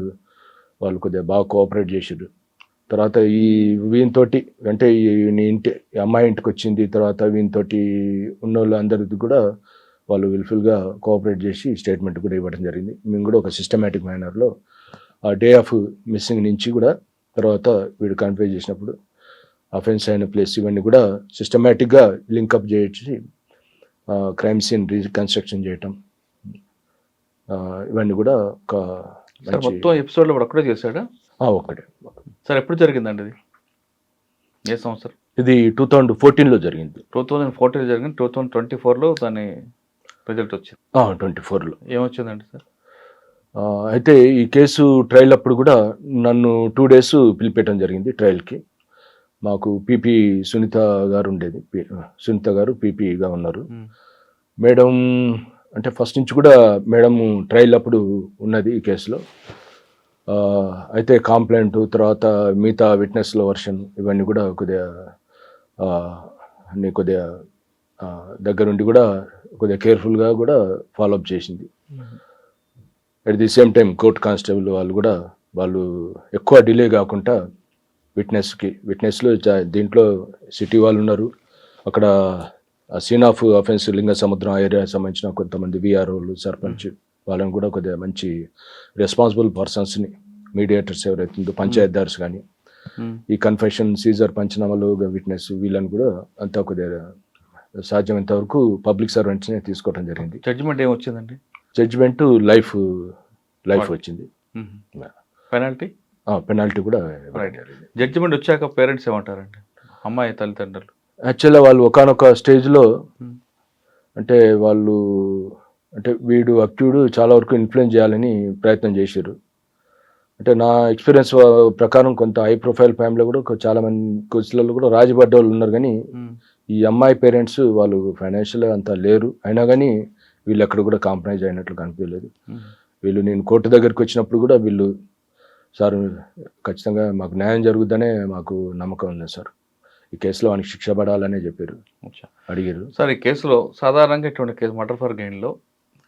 వాళ్ళు కొద్దిగా బాగా కోఆపరేట్ చేసారు. తర్వాత వీనితోటి అంటే ఈ అమ్మాయి ఇంటికి వచ్చింది తర్వాత వీనితోటి ఉన్న వాళ్ళు అందరిది కూడా వాళ్ళు విల్ఫుల్గా కోఆపరేట్ చేసి స్టేట్మెంట్ కూడా ఇవ్వడం జరిగింది. మేము కూడా ఒక సిస్టమేటిక్ మేనర్లో ఆ డే ఆఫ్ మిస్సింగ్ నుంచి కూడా తర్వాత వీడు కన్ఫ్యూజ్ చేసినప్పుడు అఫెన్స్ అయిన ప్లేస్ ఇవన్నీ కూడా సిస్టమేటిక్గా లింకప్ చేసి క్రైమ్ సీన్ రీకన్స్ట్రక్షన్ చేయటం ఇవన్నీ కూడా ఒక మొత్తం ఎపిసోడ్లో ఒక్కడే చేశాడా? ఒక్కడే. సార్ ఎప్పుడు జరిగిందండి ఇది? ఏ సంవత్సరం? ఇది 2014లో జరిగింది. 2014 జరిగింది. 2024లో దాని రిజల్ట్ వచ్చింది. 24లో ఏమొచ్చిందండి సార్? అయితే ఈ కేసు ట్రయల్ అప్పుడు కూడా నన్ను 2 days పిలిపెట్టడం జరిగింది ట్రయల్కి. మాకు PP సునీత గారు ఉండేది, సునీత గారు PPగా ఉన్నారు. మేడం అంటే ఫస్ట్ నుంచి కూడా మేడం ట్రయల్ అప్పుడు ఉన్నది ఈ కేసులో. అయితే కాంప్లైంట్ తర్వాత మిగతా విట్నెస్ల వర్షన్ ఇవన్నీ కూడా కొద్దిగా దగ్గరుండి కూడా కొద్దిగా కేర్ఫుల్గా కూడా ఫాలోఅప్ చేసింది. At the same time court constable వాళ్ళు ఎక్కువ డిలే కాకుండా విట్నెస్లు దీంట్లో సిటీ వాళ్ళు ఉన్నారు, అక్కడ scene of offence Lingasamudram area సంబంధించిన కొంతమంది VROలు, సర్పంచ్ వాళ్ళని కూడా కొద్దిగా మంచి రెస్పాన్సిబుల్ పర్సన్స్ని, మీడియేటర్స్ ఎవరైతుందో పంచాయతీదార్స్ కానీ ఈ కన్ఫెషన్ సీజర్ పంచనామాలు విట్నెస్ వీళ్ళని కూడా అంతా కొద్దిగా సాధ్యమైనంత వరకు పబ్లిక్ సర్వెంట్స్నే తీసుకోవడం జరిగింది. జడ్జిమెంట్ ఏం వచ్చిందండి? జడ్జిమెంట్ లైఫ్ వచ్చింది. పెనాల్టీ? పెనాల్టీ కూడా. జడ్జిమెంట్ వచ్చాక పేరెంట్స్ ఏమంటారండి, అమ్మాయి తల్లిదండ్రులు? యాక్చువల్గా వాళ్ళు ఒకానొక స్టేజ్లో అంటే వాళ్ళు అంటే వీడు అక్యూడ్ చాలా వరకు ఇన్ఫ్లుయెన్స్ చేయాలని ప్రయత్నం చేశారు. అంటే నా ఎక్స్పీరియన్స్ ప్రకారం కొంత హై ప్రొఫైల్ ఫ్యామిలీ కూడా చాలా మంది కోచ్లలో కూడా రాజీపడ్డ వాళ్ళు ఉన్నారు. కానీ ఈ అమ్మాయి పేరెంట్స్ వాళ్ళు ఫైనాన్షియల్ అంతా లేరు, అయినా కానీ వీళ్ళు ఎక్కడ కూడా కాంప్రమైజ్ అయినట్లు కనిపించలేదు. వీళ్ళు నేను కోర్టు దగ్గరికి వచ్చినప్పుడు కూడా వీళ్ళు సార్ ఖచ్చితంగా మాకు న్యాయం జరుగుద్దనే మాకు నమ్మకం ఉంది సార్, ఈ కేసులో వానికి శిక్ష పడాలనే చెప్పారు, అడిగారు. సార్ ఈ కేసులో సాధారణంగా ఇటువంటి కేసు మర్డర్ ఫర్ గెయిన్లో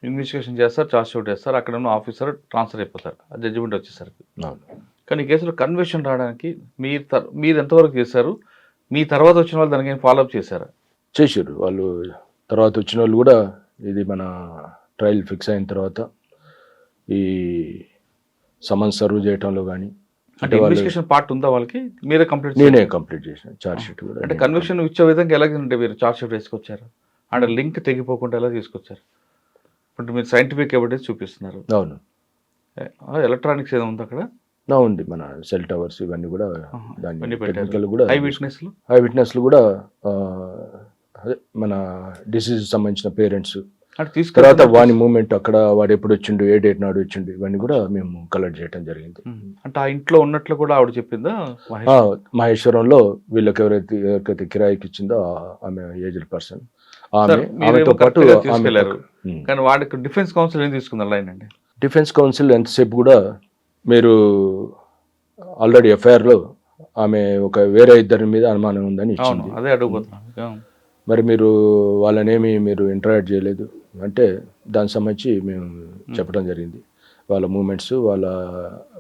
ఇన్వెస్టిగేషన్ చేస్తారు, ఛార్జ్ షీట్ చేస్తారు, అక్కడ ఉన్న ఆఫీసర్ ట్రాన్స్ఫర్ అయిపోతారు ఆ జడ్జిమెంట్ వచ్చేసరికి. కానీ ఈ కేసులో కన్విక్షన్ రావడానికి మీరు ఎంతవరకు చేశారు, మీ తర్వాత వచ్చిన వాళ్ళు దానికి ఫాలోఅప్ చేశారా? చేశారు వాళ్ళు. తర్వాత వచ్చిన వాళ్ళు కూడా ఇది మన ట్రయల్ ఫిక్స్ అయిన తర్వాత ఈ సమన్స్ సర్వ్ చేయడంలో కానీ అంటే ఇన్వెస్టిగేషన్ పార్ట్ ఉందా వాళ్ళకి? మీరే కంప్లీట్? నేనే కంప్లీట్ చేసిన ఛార్జ్ షీట్ కూడా. అంటే కన్విక్షన్ ఇచ్చే విధంగా ఎలాగంటే మీరు ఛార్జ్ షీట్ వేసుకొచ్చారు, అంటే లింక్ తెగిపోకుండా ఎలా తీసుకొచ్చారు? ఇప్పుడు మీరు సైంటిఫిక్ ఎవిడెన్స్ చూపిస్తున్నారు. అవును. ఎలక్ట్రానిక్స్ ఏదో ఉంది అక్కడ? ఉంది, మన సెల్ టవర్స్ ఇవన్నీ కూడా దాన్ని టెక్నికల్ కూడా. ఐ విట్నెస్లు కూడా అదే మన డిసీజ్ సంబంధించిన పేరెంట్స్, తర్వాత వాని మూమెంట్ అక్కడ వాడు ఎప్పుడు వచ్చిండు, ఏ డేట్ నాడు వచ్చిండు, ఇవన్నీ కూడా మేము కలెక్ట్ చేయడం జరిగింది. అంటే ఆ ఇంట్లో ఉన్నట్లు కూడా ఆవిడ చెప్పిందా? మహేశ్వరంలో వీళ్ళకి ఎవరికైతే కిరాయికి ఇచ్చిందో ఆమె ఏజ్డ్ పర్సన్, ఆమెతో పాటు తీసుకెళ్లారు. కానీ వాడికి డిఫెన్స్ కౌన్సిల్ ఏం తీసుకుంది లైన్ అండి? డిఫెన్స్ కౌన్సిల్ ఎంతసేపు కూడా మీరు ఆల్రెడీ ఎఫ్ఐఆర్లో ఆమె ఒక వేరే ఇద్దరి మీద అనుమానం ఉందని ఇచ్చింది. అదే అడుగుతున్నాను. మరి మీరు వాళ్ళనేమి మీరు ఇంటరాక్ట్ చేయలేదు అంటే దానికి సంబంధించి మేము చెప్పడం జరిగింది. వాళ్ళ మూమెంట్స్,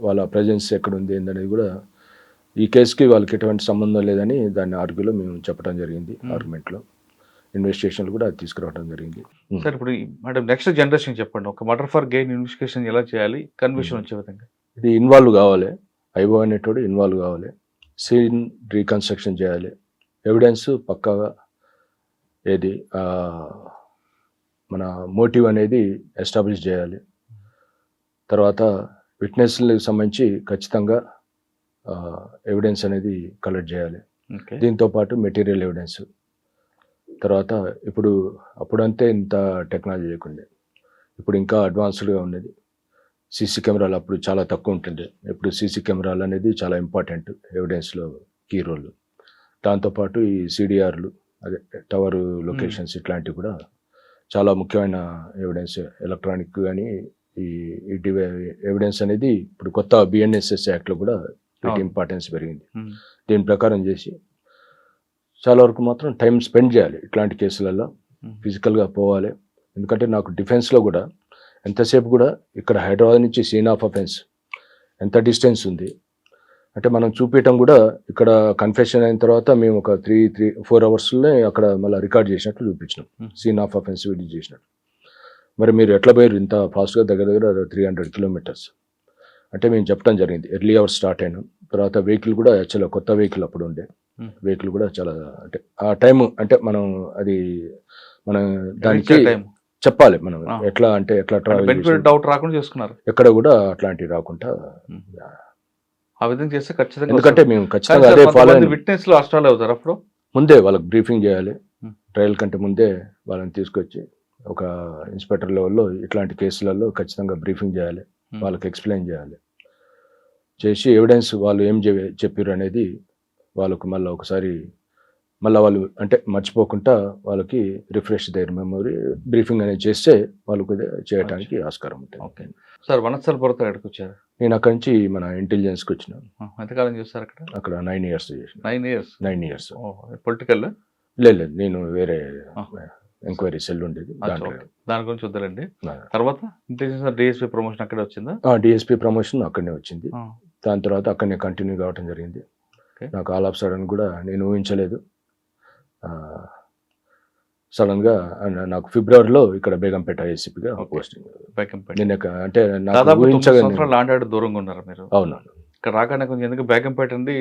వాళ్ళ ప్రజెన్స్ ఎక్కడ ఉంది ఏందనేది కూడా ఈ కేసుకి వాళ్ళకి ఎటువంటి సంబంధం లేదని దాన్ని ఆర్గ్యూలో మేము చెప్పడం జరిగింది. ఆర్గ్యుమెంట్లో ఇన్వెస్టిగేషన్లు కూడా అది తీసుకురావడం జరిగింది. సార్ ఇప్పుడు మేడం నెక్స్ట్ జనరేషన్ చెప్పండి, ఒక మర్డర్ ఫర్ గెయిన్ ఇన్వెస్టిగేషన్ ఎలా చేయాలి, కన్విక్షన్ వచ్చే విధంగా? ఇది ఇన్వాల్వ్ కావాలి, ఐఓ అనేటోడు ఇన్వాల్వ్ కావాలి, సీన్ రీకన్స్ట్రక్షన్ చేయాలి, ఎవిడెన్స్ పక్కాగా ఏది మన మోటివ్ అనేది ఎస్టాబ్లిష్ చేయాలి, తర్వాత విట్నెస్లకు సంబంధించి ఖచ్చితంగా ఎవిడెన్స్ అనేది కలెక్ట్ చేయాలి. దీంతోపాటు మెటీరియల్ ఎవిడెన్స్. తర్వాత అప్పుడంతే ఇంత టెక్నాలజీ లేకుండే, ఇప్పుడు ఇంకా అడ్వాన్స్డ్గా ఉన్నది. సీసీ కెమెరాలు అప్పుడు చాలా తక్కువ ఉంటుంది, ఇప్పుడు సీసీ కెమెరాలు అనేది చాలా ఇంపార్టెంట్ ఎవిడెన్స్లో కీ రోల్. దాంతోపాటు ఈ సిడిఆర్లు, అదే టవర్ లొకేషన్స్, ఇట్లాంటివి కూడా చాలా ముఖ్యమైన ఎవిడెన్స్. ఎలక్ట్రానిక్ కానీ ఈ ఎవిడెన్స్ అనేది ఇప్పుడు కొత్త బిఎన్ఎస్ఎస్ యాక్ట్లో కూడా వీటి ఇంపార్టెన్స్ పెరిగింది. దీని ప్రకారం చేసి చాలా వరకు మాత్రం టైం స్పెండ్ చేయాలి ఇట్లాంటి కేసులలో, ఫిజికల్గా పోవాలి. ఎందుకంటే నాకు డిఫెన్స్లో కూడా ఎంతసేపు కూడా ఇక్కడ హైదరాబాద్ నుంచి సీన్ ఆఫ్ అఫెన్స్ ఎంత డిస్టెన్స్ ఉంది అంటే మనం చూపించడం కూడా ఇక్కడ కన్ఫెషన్ అయిన తర్వాత మేము ఒక 3-4 అవర్స్లోనే అక్కడ మళ్ళీ రికార్డ్ చేసినట్లు చూపించినాం, సీన్ ఆఫ్ అఫెన్స్ వీడియో చేసినట్టు. మరి మీరు ఎట్లా పోయారు ఇంత ఫాస్ట్గా? దగ్గర 300 కిలోమీటర్స్ అంటే మేము చెప్పడం జరిగింది. ఎర్లీ అవర్స్ స్టార్ట్ అయినాం. తర్వాత వెహికల్ కూడా యాక్చువల్గా కొత్త వెహికల్ అప్పుడు ఉండే వెహికల్ కూడా చాలా అంటే ఆ టైం అంటే మనం అది మనం దానికి చెప్పాలి, మనం ఎట్లా అంటే ఎట్లా ట్రావెల్ డౌట్ రాకుండా చేసుకున్నారు, ఎక్కడ కూడా అట్లాంటివి రాకుండా ఆ విధంగా చేస్తే ఖచ్చితంగా. ఎందుకంటే మేము ఖచ్చితంగా అదే ఫాలో విట్నెస్ లో అష్టాలు అవుతారు. అప్పుడు ముందే వాళ్ళకి బ్రీఫింగ్ చేయాలి, ట్రయల్ కంటే ముందే వాళ్ళని తీసుకొచ్చి ఒక ఇన్స్పెక్టర్ లెవెల్లో ఇట్లాంటి కేసులలో ఖచ్చితంగా బ్రీఫింగ్ చేయాలి, వాళ్ళకి ఎక్స్ప్లెయిన్ చేయాలి, చేసి ఎవిడెన్స్ వాళ్ళు ఏం చెప్పారు అనేది వాళ్ళకు మళ్ళీ ఒకసారి మళ్ళీ వాళ్ళు అంటే మర్చిపోకుండా వాళ్ళకి రిఫ్రెష్ దేర్ మెమొరీ బ్రీఫింగ్ అనేది చేస్తే వాళ్ళకు చేయడానికి ఆస్కారం ఉంటుంది. ఓకే సార్, వనస్థలపురం ఎక్కడికి వచ్చారు? నేను అక్కడి నుంచి మన ఇంటెలిజెన్స్కి వచ్చినాను. ఎంతకాలం చేస్తారు అక్కడ? అక్కడ 9 years చేసిన. 9 years. పొలిటికల్ లేదు, నేను వేరే ఎంక్వైరీ సెల్ ఉండేది, దాని గురించి వద్దాలండి. తర్వాత ఇంటెలిజెన్స్ డిఎస్పీ ప్రమోషన్ అక్కడే వచ్చిందా? డిఎస్పీ ప్రమోషన్ అక్కడనే వచ్చింది. దాని తర్వాత అక్కడనే కంటిన్యూ కావడం జరిగింది. నాకు ఆల్ ఆఫ్ సడన్ కూడా నేను ఊహించలేదు. సడన్గా నాకు ఫిబ్రవరిలో ఇక్కడ బేగంపేట ఏసీపీగా పోస్టింగ్. అంటే దూరంగా ఉన్నారు మీరు? అవునవును. ఇక్కడ రాగానే కొంచెం ఎందుకు బేగంపేట ఉంది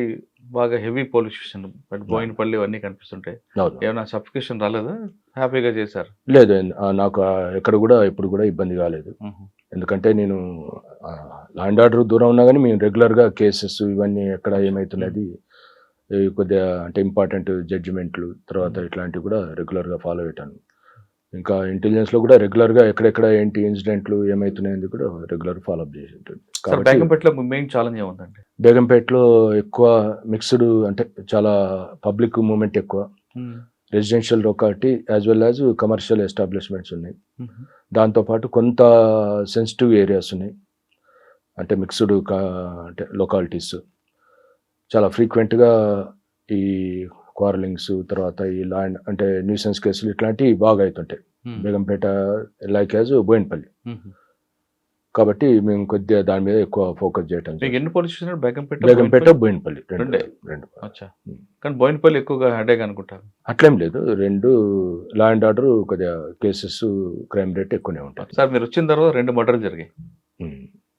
బాగా హెవీ పొల్యూషన్, బట్ బోయినపల్లి అన్నీ కనిపిస్తుంటాయి. అవును. ఏమైనా సఫికేషన్ రాలేదా? హ్యాపీగా చేశారు. లేదు, నాకు ఎక్కడ కూడా ఎప్పుడు కూడా ఇబ్బంది కాలేదు. ఎందుకంటే నేను లా అండ్ ఆర్డర్ దూరం ఉన్నా కానీ మేము రెగ్యులర్గా కేసెస్ ఇవన్నీ ఎక్కడ ఏమవుతున్నది కొద్దిగా అంటే ఇంపార్టెంట్ జడ్జిమెంట్లు తర్వాత ఇట్లాంటివి కూడా రెగ్యులర్గా ఫాలో అయ్యాను. ఇంకా ఇంటెలిజెన్స్లో కూడా రెగ్యులర్గా ఎక్కడెక్కడ ఏంటి ఇన్సిడెంట్లు ఏమవుతున్నాయని కూడా రెగ్యులర్ ఫాలో అప్ చేసి ఉంటుంది. సార్ బేగంపేటలో మెయిన్ ఛాలెంజ్ ఏముందండి? బేగంపేటలో ఎక్కువ మిక్స్డ్ అంటే చాలా పబ్లిక్ మూవ్మెంట్ ఎక్కువ, రెసిడెన్షియల్ ఒకటి as well as commercial establishments ఉన్నాయి. దాంతోపాటు కొంత సెన్సిటివ్ ఏరియాస్ ఉన్నాయి, అంటే మిక్స్డ్ అంటే లొకాలిటీస్. చాలా ఫ్రీక్వెంట్గా ఈ క్వారలింగ్స్ తర్వాత ఈ ల్యాండ్ అంటే న్యూసెన్స్ కేసులు ఇట్లాంటివి బాగా అవుతుంటాయి బేగంపేట లైక్ యాజ్ బోయినపల్లి. కాబట్టి మేము కొద్దిగా దాని మీద ఎక్కువ ఫోకస్ చేయటం. ఎన్ని పోలీస్ స్టేషన్? బేగంపేట బోయినపల్లి రెండు. కానీ బోయినపల్లి ఎక్కువగా హెడేక్ అనుకుంటారు. అట్లేం లేదు, రెండు లా అండ్ ఆర్డర్ కొద్దిగా కేసెస్ క్రైమ్ రేట్ ఎక్కువనే ఉంటాయి. సార్ మీరు వచ్చిన తర్వాత 2 మర్డర్లు జరిగాయి,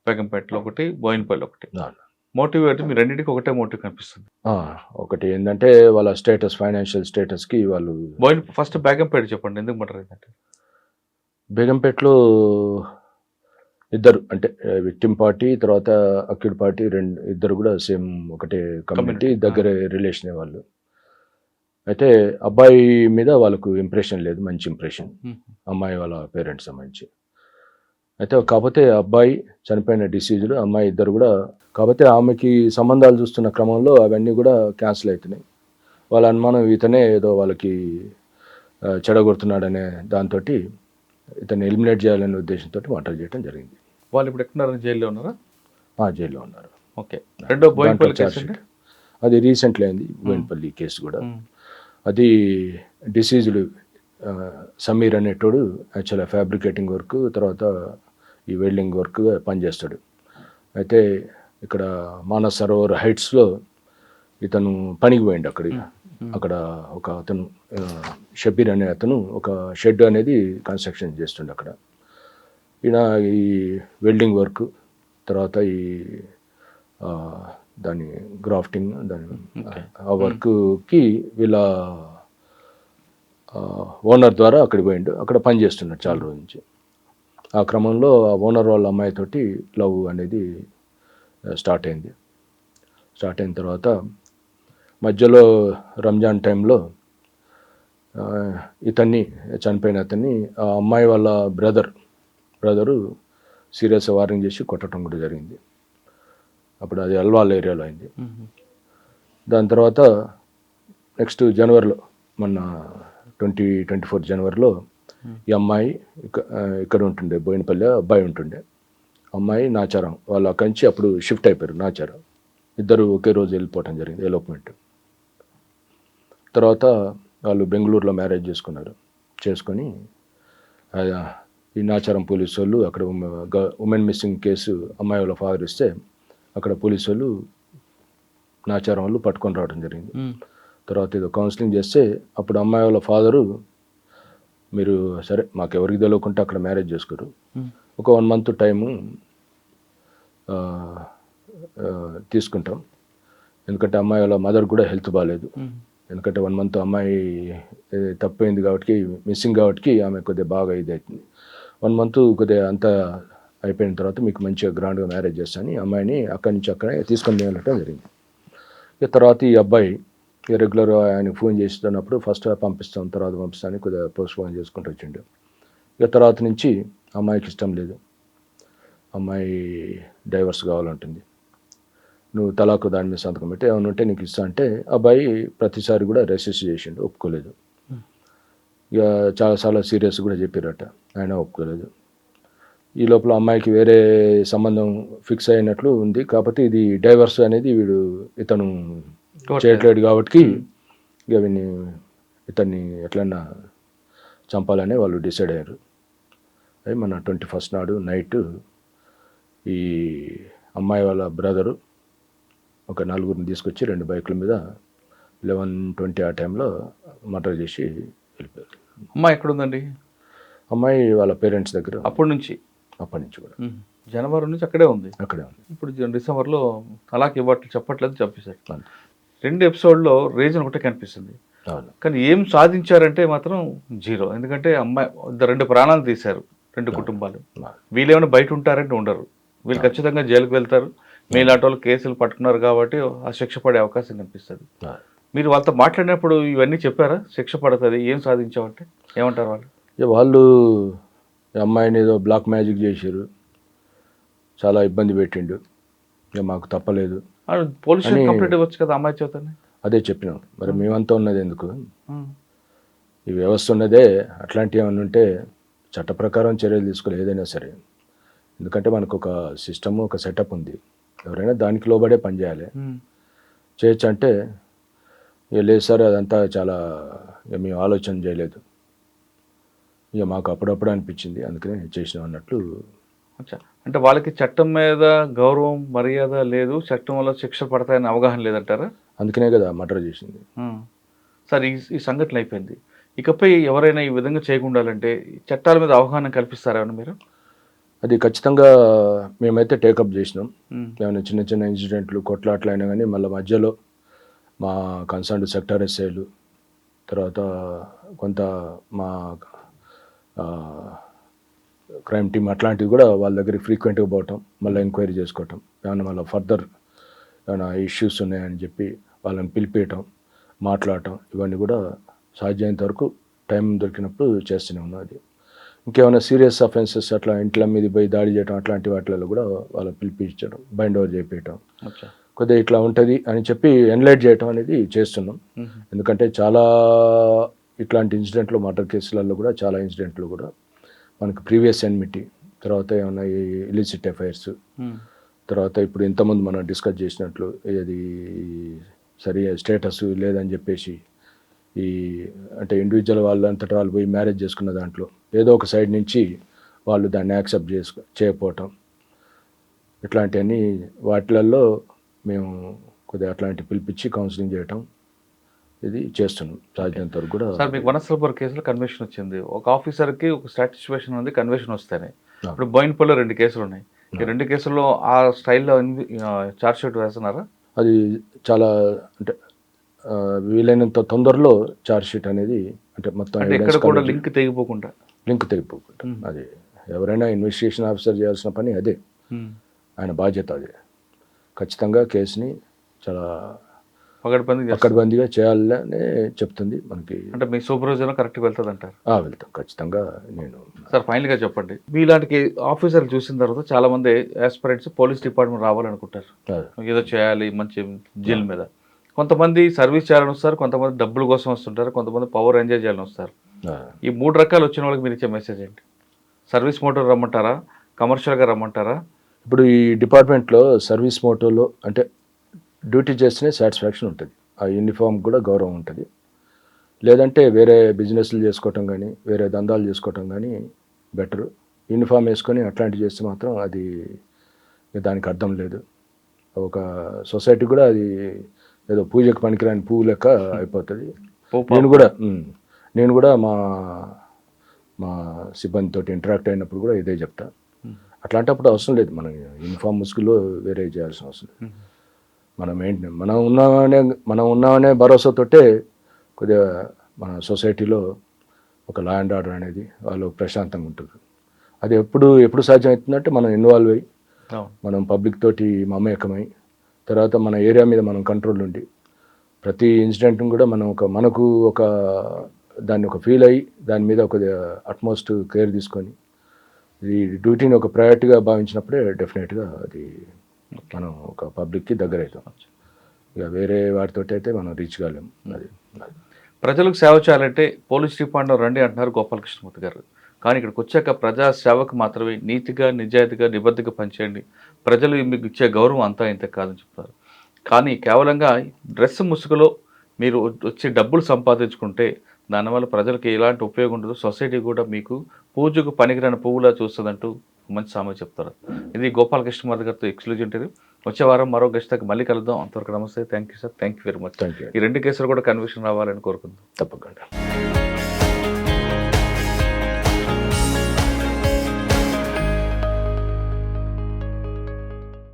బేగంపేటలో ఒకటి, బోయినపల్లి ఒకటి. మోటివ్ ఏంటి? మీ రెండింటికి ఒకటే మోటివ్ కనిపిస్తుంది. ఒకటి ఏంటంటే వాళ్ళ స్టేటస్, ఫైనాన్షియల్ స్టేటస్కి వాళ్ళు. ఫస్ట్ బేగంపేట చెప్పండి, ఎందుకు మర్డర్ అయిందంటే? బేగంపేటలో ఇద్దరు అంటే విక్టిమ్ పార్టీ తర్వాత అక్యూడ్ పార్టీ ఇద్దరు కూడా సేమ్ ఒకటే కమ్యూనిటీ దగ్గర రిలేషన్ వాళ్ళు. అయితే అబ్బాయి మీద వాళ్ళకు ఇంప్రెషన్ లేదు, మంచి ఇంప్రెషన్ అమ్మాయి వాళ్ళ పేరెంట్స్ సంబంధించి. అయితే కాకపోతే అబ్బాయి చనిపోయిన డిసీజులు, అమ్మాయి ఇద్దరు కూడా. కాకపోతే ఆమెకి సంబంధాలు చూస్తున్న క్రమంలో అవన్నీ కూడా క్యాన్సిల్ అవుతున్నాయి. వాళ్ళ అనుమానం ఇతనే ఏదో వాళ్ళకి చెడగొడుతున్నాడనే దాంతో ఇతన్ని ఎలిమినేట్ చేయాలనే ఉద్దేశంతో మర్డర్ చేయడం జరిగింది. వాళ్ళు ఇప్పుడు ఎక్కడున్నారు? జైల్లో ఉన్నారా? జైల్లో ఉన్నారు. ఓకే. రెండో బోయినపల్లి కేసు అది రీసెంట్లీ అయింది, బోయినపల్లి కేసు కూడా. అది డిసీజులు సమీర్ అనేటోడు యాక్చువల్గా ఫ్యాబ్రికేటింగ్ వర్క్ తర్వాత ఈ వెల్డింగ్ వర్క్ పనిచేస్తాడు. అయితే ఇక్కడ మానస్ సరోవర్ హైట్స్లో ఇతను పనికి పోయిండు. అక్కడ ఒక అతను షబీర్ అనే అతను ఒక షెడ్ అనేది కన్స్ట్రక్షన్ చేస్తుండే అక్కడ. ఈయన ఈ వెల్డింగ్ వర్క్ తర్వాత ఈ దాని గ్రాఫ్టింగ్ ఆ వర్క్కి వీళ్ళ ఓనర్ ద్వారా అక్కడికి పోయిండు. అక్కడ పని చేస్తున్నాడు చాలా రోజు నుంచి. ఆ క్రమంలో ఆ ఓనర్ వాళ్ళ అమ్మాయితోటి లవ్ అనేది స్టార్ట్ అయింది. స్టార్ట్ అయిన తర్వాత మధ్యలో రంజాన్ టైంలో చనిపోయిన అతన్ని ఆ అమ్మాయి వాళ్ళ బ్రదరు సీరియస్ వార్నింగ్ చేసి కొట్టడం కూడా జరిగింది. అప్పుడు అది అల్వాల్ ఏరియాలో అయింది. దాని తర్వాత నెక్స్ట్ జనవరిలో మొన్న 2024 జనవరిలో ఈ అమ్మాయి ఇక్కడ ఉంటుండే బోయినపల్లి, అబ్బాయి ఉంటుండే. అమ్మాయి నాచారం వాళ్ళు అక్కడి నుంచి అప్పుడు షిఫ్ట్ అయిపోయారు నాచారం. ఇద్దరు ఒకే రోజు వెళ్ళిపోవటం జరిగింది, ఎలోప్మెంట్. తర్వాత వాళ్ళు బెంగళూరులో మ్యారేజ్ చేసుకొని ఈ నాచారం పోలీసు వాళ్ళు అక్కడ ఉమెన్ మిస్సింగ్ కేసు అమ్మాయి వాళ్ళ ఫాదర్ ఇస్తే అక్కడ పోలీసు వాళ్ళు నాచారం వాళ్ళు పట్టుకొని రావడం జరిగింది. తర్వాత ఏదో కౌన్సిలింగ్ చేస్తే అప్పుడు అమ్మాయి వాళ్ళ ఫాదరు మీరు సరే మాకు ఎవరికి తెలియకుండా అక్కడ మ్యారేజ్ చేసుకోరు, ఒక 1 month టైము తీసుకుంటాం, ఎందుకంటే అమ్మాయి వాళ్ళ మదర్ కూడా హెల్త్ బాగాలేదు. ఎందుకంటే 1 month అమ్మాయి తప్పైంది కాబట్టి మిస్సింగ్ కాబట్టి ఆమె కొద్దిగా బాగా ఇది అవుతుంది. 1 month కొద్దిగా అంతా అయిపోయిన తర్వాత మీకు మంచిగా గ్రాండ్గా మ్యారేజ్ చేస్తాను అమ్మాయిని అక్కడి నుంచి అక్కడే తీసుకొని వెళ్ళటం జరిగింది. ఇక తర్వాత ఈ అబ్బాయి రెగ్యులర్గా ఆయనకు ఫోన్ చేస్తున్నప్పుడు ఫస్ట్ పంపిస్తాం తర్వాత పంపిస్తాను కొద్దిగా పోస్ట్పోన్ చేసుకుంటూ వచ్చిండు. ఇక తర్వాత నుంచి అమ్మాయికి ఇష్టం లేదు, అమ్మాయి డైవర్స్ కావాలంటుంది. నువ్వు తలాకు దాని మీద సంతకం పెట్టి ఏమైనా ఉంటే నీకు ఇస్తా అంటే అబ్బాయి ప్రతిసారి కూడా రెసిస్ట్ చేసిండు, ఒప్పుకోలేదు. ఇక చాలాసార్లు సీరియస్ కూడా చెప్పారట, ఆయన ఒప్పుకోలేదు. ఈ లోపల అమ్మాయికి వేరే సంబంధం ఫిక్స్ అయినట్లు ఉంది. కాకపోతే ఇది డైవర్స్ అనేది ఇతను చేయట్లేడు కాబట్టి ఇక ఇతన్ని ఎట్లన్నా చంపాలని వాళ్ళు డిసైడ్ అయ్యారు. అది మన 21st నాడు నైట్ ఈ అమ్మాయి వాళ్ళ బ్రదరు ఒక 4 తీసుకొచ్చి 2 బైకుల మీద 11:20 ఆ టైంలో మర్డర్ చేసి వెళ్ళిపోయారు. అమ్మాయి ఎక్కడుందండి? అమ్మాయి వాళ్ళ పేరెంట్స్ దగ్గర అప్పటి నుంచి కూడా. జనవరి నుంచి అక్కడే ఉంది. అక్కడే ఉంది. ఇప్పుడు డిసెంబర్లో అలాగే ఇవ్వట్లు చెప్పట్లేదు, చంపేశారు. అంతే. 2 ఎపిసోడ్లో రీజన్ ఒకటే కనిపిస్తుంది. అవును. కానీ ఏం సాధించారంటే మాత్రం జీరో. ఎందుకంటే అమ్మాయి 2 ప్రాణాలు తీశారు, 2 కుటుంబాలు. వీళ్ళు ఏమైనా బయట ఉంటారంటే ఉండరు. వీళ్ళు ఖచ్చితంగా జైలుకి వెళ్తారు. మీలాంటి వాళ్ళు కేసులు పట్టుకున్నారు కాబట్టి ఆ శిక్ష పడే అవకాశం కనిపిస్తుంది. మీరు వాళ్ళతో మాట్లాడినప్పుడు ఇవన్నీ చెప్పారా? శిక్ష పడుతుంది, ఏం సాధించామంటే ఏమంటారు వాళ్ళు? వాళ్ళు ఈ అమ్మాయిని ఏదో బ్లాక్ మ్యాజిక్ చేశారు, చాలా ఇబ్బంది పెట్టిండు, ఇక మాకు తప్పలేదు. పోలీస్ స్టేషన్ కంప్లైంట్ ఇవ్వచ్చు కదా అమ్మాయి చేతనే. అదే చెప్పినాం. మరి మేమంతా ఉన్నది ఎందుకు? ఈ వ్యవస్థ ఉన్నదే అట్లాంటివి ఏమన్నా ఉంటే చట్ట ప్రకారం చర్యలు తీసుకోవాలి ఏదైనా సరే. ఎందుకంటే మనకు ఒక సిస్టమ్, ఒక సెటప్ ఉంది. ఎవరైనా దానికి లోబడే పనిచేయాలి. చేయొచ్చు అంటే ఇక లేదు సార్, అదంతా చాలా ఇక మేము ఆలోచన చేయలేదు, ఇక మాకు అప్పుడప్పుడు అనిపించింది అందుకనే చేసినాం అన్నట్లు. అంటే వాళ్ళకి చట్టం మీద గౌరవం, మర్యాద లేదు, చట్టం వల్ల శిక్ష పడతాయని అవగాహన లేదంటారా? అందుకనే కదా మర్డర్ చేసింది. సార్ ఈ సంఘటన అయిపోయింది, ఇకపై ఎవరైనా ఈ విధంగా చేయకుండాలంటే చట్టాల మీద అవగాహన కల్పిస్తారేమన్నా మీరు? అది ఖచ్చితంగా మేమైతే టేకప్ చేసినాం. ఏమైనా చిన్న చిన్న ఇన్సిడెంట్లు, కొట్లాట్లు అయినా కానీ మళ్ళీ మధ్యలో మా కన్సర్న్డ్ సెక్టర్ ఎస్ఐలు, తర్వాత కొంత మా క్రైమ్ టీమ్ అట్లాంటివి కూడా వాళ్ళ దగ్గరికి ఫ్రీక్వెంట్గా పోవటం, మళ్ళీ ఎంక్వైరీ చేసుకోవటం, ఏమైనా మళ్ళీ ఫర్దర్ ఏమైనా ఇష్యూస్ ఉన్నాయని చెప్పి వాళ్ళని పిలిపేయటం, మాట్లాడటం, ఇవన్నీ కూడా సాధ్యమైనంత వరకు టైం దొరికినప్పుడు చేస్తూనే ఉన్నాం. అది ఇంకేమైనా సీరియస్ అఫెన్సెస్ అట్లా ఇంట్ల మీద పోయి దాడి చేయడం అట్లాంటి వాటిలలో కూడా వాళ్ళని పిలిపించడం, బైండ్ ఓవర్ చేయించడం, కొద్దిగా ఇట్లా ఉంటుంది అని చెప్పి ఎన్లైట్ చేయడం అనేది చేస్తున్నాం. ఎందుకంటే చాలా ఇట్లాంటి ఇన్సిడెంట్లు, మర్డర్ కేసులలో కూడా చాలా ఇన్సిడెంట్లు కూడా మనకు ప్రీవియస్ ఎన్మిటీ, తర్వాత ఏమన్నా ఇలిసిట్ ఎఫైర్స్, తర్వాత ఇప్పుడు ఇంతకుముందు మనం డిస్కస్ చేసినట్లు ఇది సరి స్టేటస్ లేదని చెప్పేసి ఈ అంటే ఇండివిజువల్ వాళ్ళంతటా వాళ్ళు పోయి మ్యారేజ్ చేసుకున్న దాంట్లో ఏదో ఒక సైడ్ నుంచి వాళ్ళు దాన్ని యాక్సెప్ట్ చేయకపోవటం, ఇట్లాంటివన్నీ వాటిలలో మేము కొద్దిగా అట్లాంటి పిలిపించి కౌన్సిలింగ్ చేయటం ఇది చేస్తున్నాం సాధ్యమైనంత వరకు కూడా. సార్, మీకు వనస్థలపురం కేసులో కన్వెన్షన్ వచ్చింది, ఒక ఆఫీసర్కి ఒక సాటిస్ఫాక్షన్ ఉంది, కన్వెన్షన్ వస్తేనే. ఇప్పుడు బోయినపల్లిలో 2 కేసులు ఉన్నాయి, ఈ 2 కేసుల్లో ఆ స్టైల్లో ఛార్జ్ షీట్ వేస్తున్నారా? అది చాలా అంటే వీలైనంత తొందరలో ఛార్జ్ షీట్ అనేది అంటే మొత్తం ఎక్కడ కూడా లింక్ తెగిపోకుండా అది ఎవరైనా ఇన్వెస్టిగేషన్ ఆఫీసర్ చేయాల్సిన పని అదే, ఆయన బాధ్యత అదే. ఖచ్చితంగా కేసుని చాలా పకడ్బందీగా చేయాలనే చెప్తుంది మనకి. అంటే మీ సూపర్వైజర్ కరెక్ట్గా వెళ్తుంది అంటారు? వెళ్తాం ఖచ్చితంగా. నేను సార్ ఫైనల్గా చెప్పండి, మీలాంటి ఆఫీసర్లు చూసిన తర్వాత చాలా మంది ఆస్పిరెంట్స్ పోలీస్ డిపార్ట్మెంట్ రావాలనుకుంటారు, ఏదో చేయాలి మంచి జైలు మీద. కొంతమంది సర్వీస్ చేయాలని వస్తారు, కొంతమంది డబ్బుల కోసం వస్తుంటారు, కొంతమంది పవర్ ఎంజాయ్ చేయాలని వస్తారు. ఈ 3 రకాలు వచ్చిన వాళ్ళకి మీరు ఇచ్చే మెసేజ్ ఏంటి? సర్వీస్ మోటో రమ్మంటారా, కమర్షియల్గా రమ్మంటారా? ఇప్పుడు ఈ డిపార్ట్మెంట్లో సర్వీస్ మోటోలో అంటే డ్యూటీ చేస్తేనే సాటిస్ఫాక్షన్ ఉంటుంది, ఆ యూనిఫామ్ కూడా గౌరవం ఉంటుంది. లేదంటే వేరే బిజినెస్లు చేసుకోవటం కానీ వేరే దందాలు చేసుకోవటం కానీ బెటరు. యూనిఫామ్ వేసుకొని అట్లాంటివి చేస్తే మాత్రం అది దానికి అర్థం లేదు. ఒక సొసైటీ కూడా అది ఏదో పూజకు పనికిరాని పువ్వు లెక్క అయిపోతుంది. నేను కూడా మా సిబ్బందితో ఇంటరాక్ట్ అయినప్పుడు కూడా ఇదే చెప్తా. అట్లాంటప్పుడు అవసరం లేదు మనం యూనిఫామ్ ముసుగులో వేరే చేయాల్సిన అవసరం లేదు. మనం ఉన్నామనే భరోసాతోటే కొద్దిగా మన సొసైటీలో ఒక లా అండ్ ఆర్డర్ అనేది వాళ్ళు ప్రశాంతంగా ఉంటుంది. అది ఎప్పుడు సాధ్యమవుతుందంటే మనం ఇన్వాల్వ్ అయ్యి మనం పబ్లిక్ తోటి మమేకమై, తర్వాత మన ఏరియా మీద మనం కంట్రోల్ ఉండి ప్రతి ఇన్సిడెంట్ని కూడా మనకు ఒక దాన్ని ఒక ఫీల్ అయ్యి దాని మీద ఒక అట్మోస్ట్ కేర్ తీసుకొని ఈ డ్యూటీని ఒక ప్రయారిటీగా భావించినప్పుడే డెఫినెట్గా అది మనం ఒక పబ్లిక్కి దగ్గర అవుతాం. ఇక వేరే వాటితోటి అయితే మనం రీచ్ కాలేము. అది ప్రజలకు సేవ చేయాలంటే పోలీస్ డిపార్ట్మెంట్ రండి అంటున్నారు గోపాలకృష్ణమూర్తి గారు. కానీ ఇక్కడికి వచ్చాక ప్రజా సేవకు మాత్రమే నీతిగా, నిజాయితీగా, నిబద్ధగా పనిచేయండి, ప్రజలు మీకు ఇచ్చే గౌరవం అంతా ఇంత కాదని చెప్తారు. కానీ కేవలంగా డ్రెస్ ముసుగులో మీరు వచ్చి డబ్బులు సంపాదించుకుంటే దానివల్ల ప్రజలకు ఎలాంటి ఉపయోగం ఉండదు, సొసైటీ కూడా మీకు పూజకు పనికిరాని పువ్వులా చూస్తుందంటూ మంచి సామెత చెప్తారు. ఇది గోపాలకృష్ణమూర్తి గారితో ఎక్స్క్లూజివ్ ఇంటర్వ్యూ. వచ్చే వారం మరో గెస్ట్కి మళ్ళీ కలుద్దాం. అంతవరకు నమస్తే. Thank you sir. Thank you very much. ఈ 2 కేసులు కూడా కన్విక్షన్ రావాలని కోరుకుందాం. తప్పకుండా.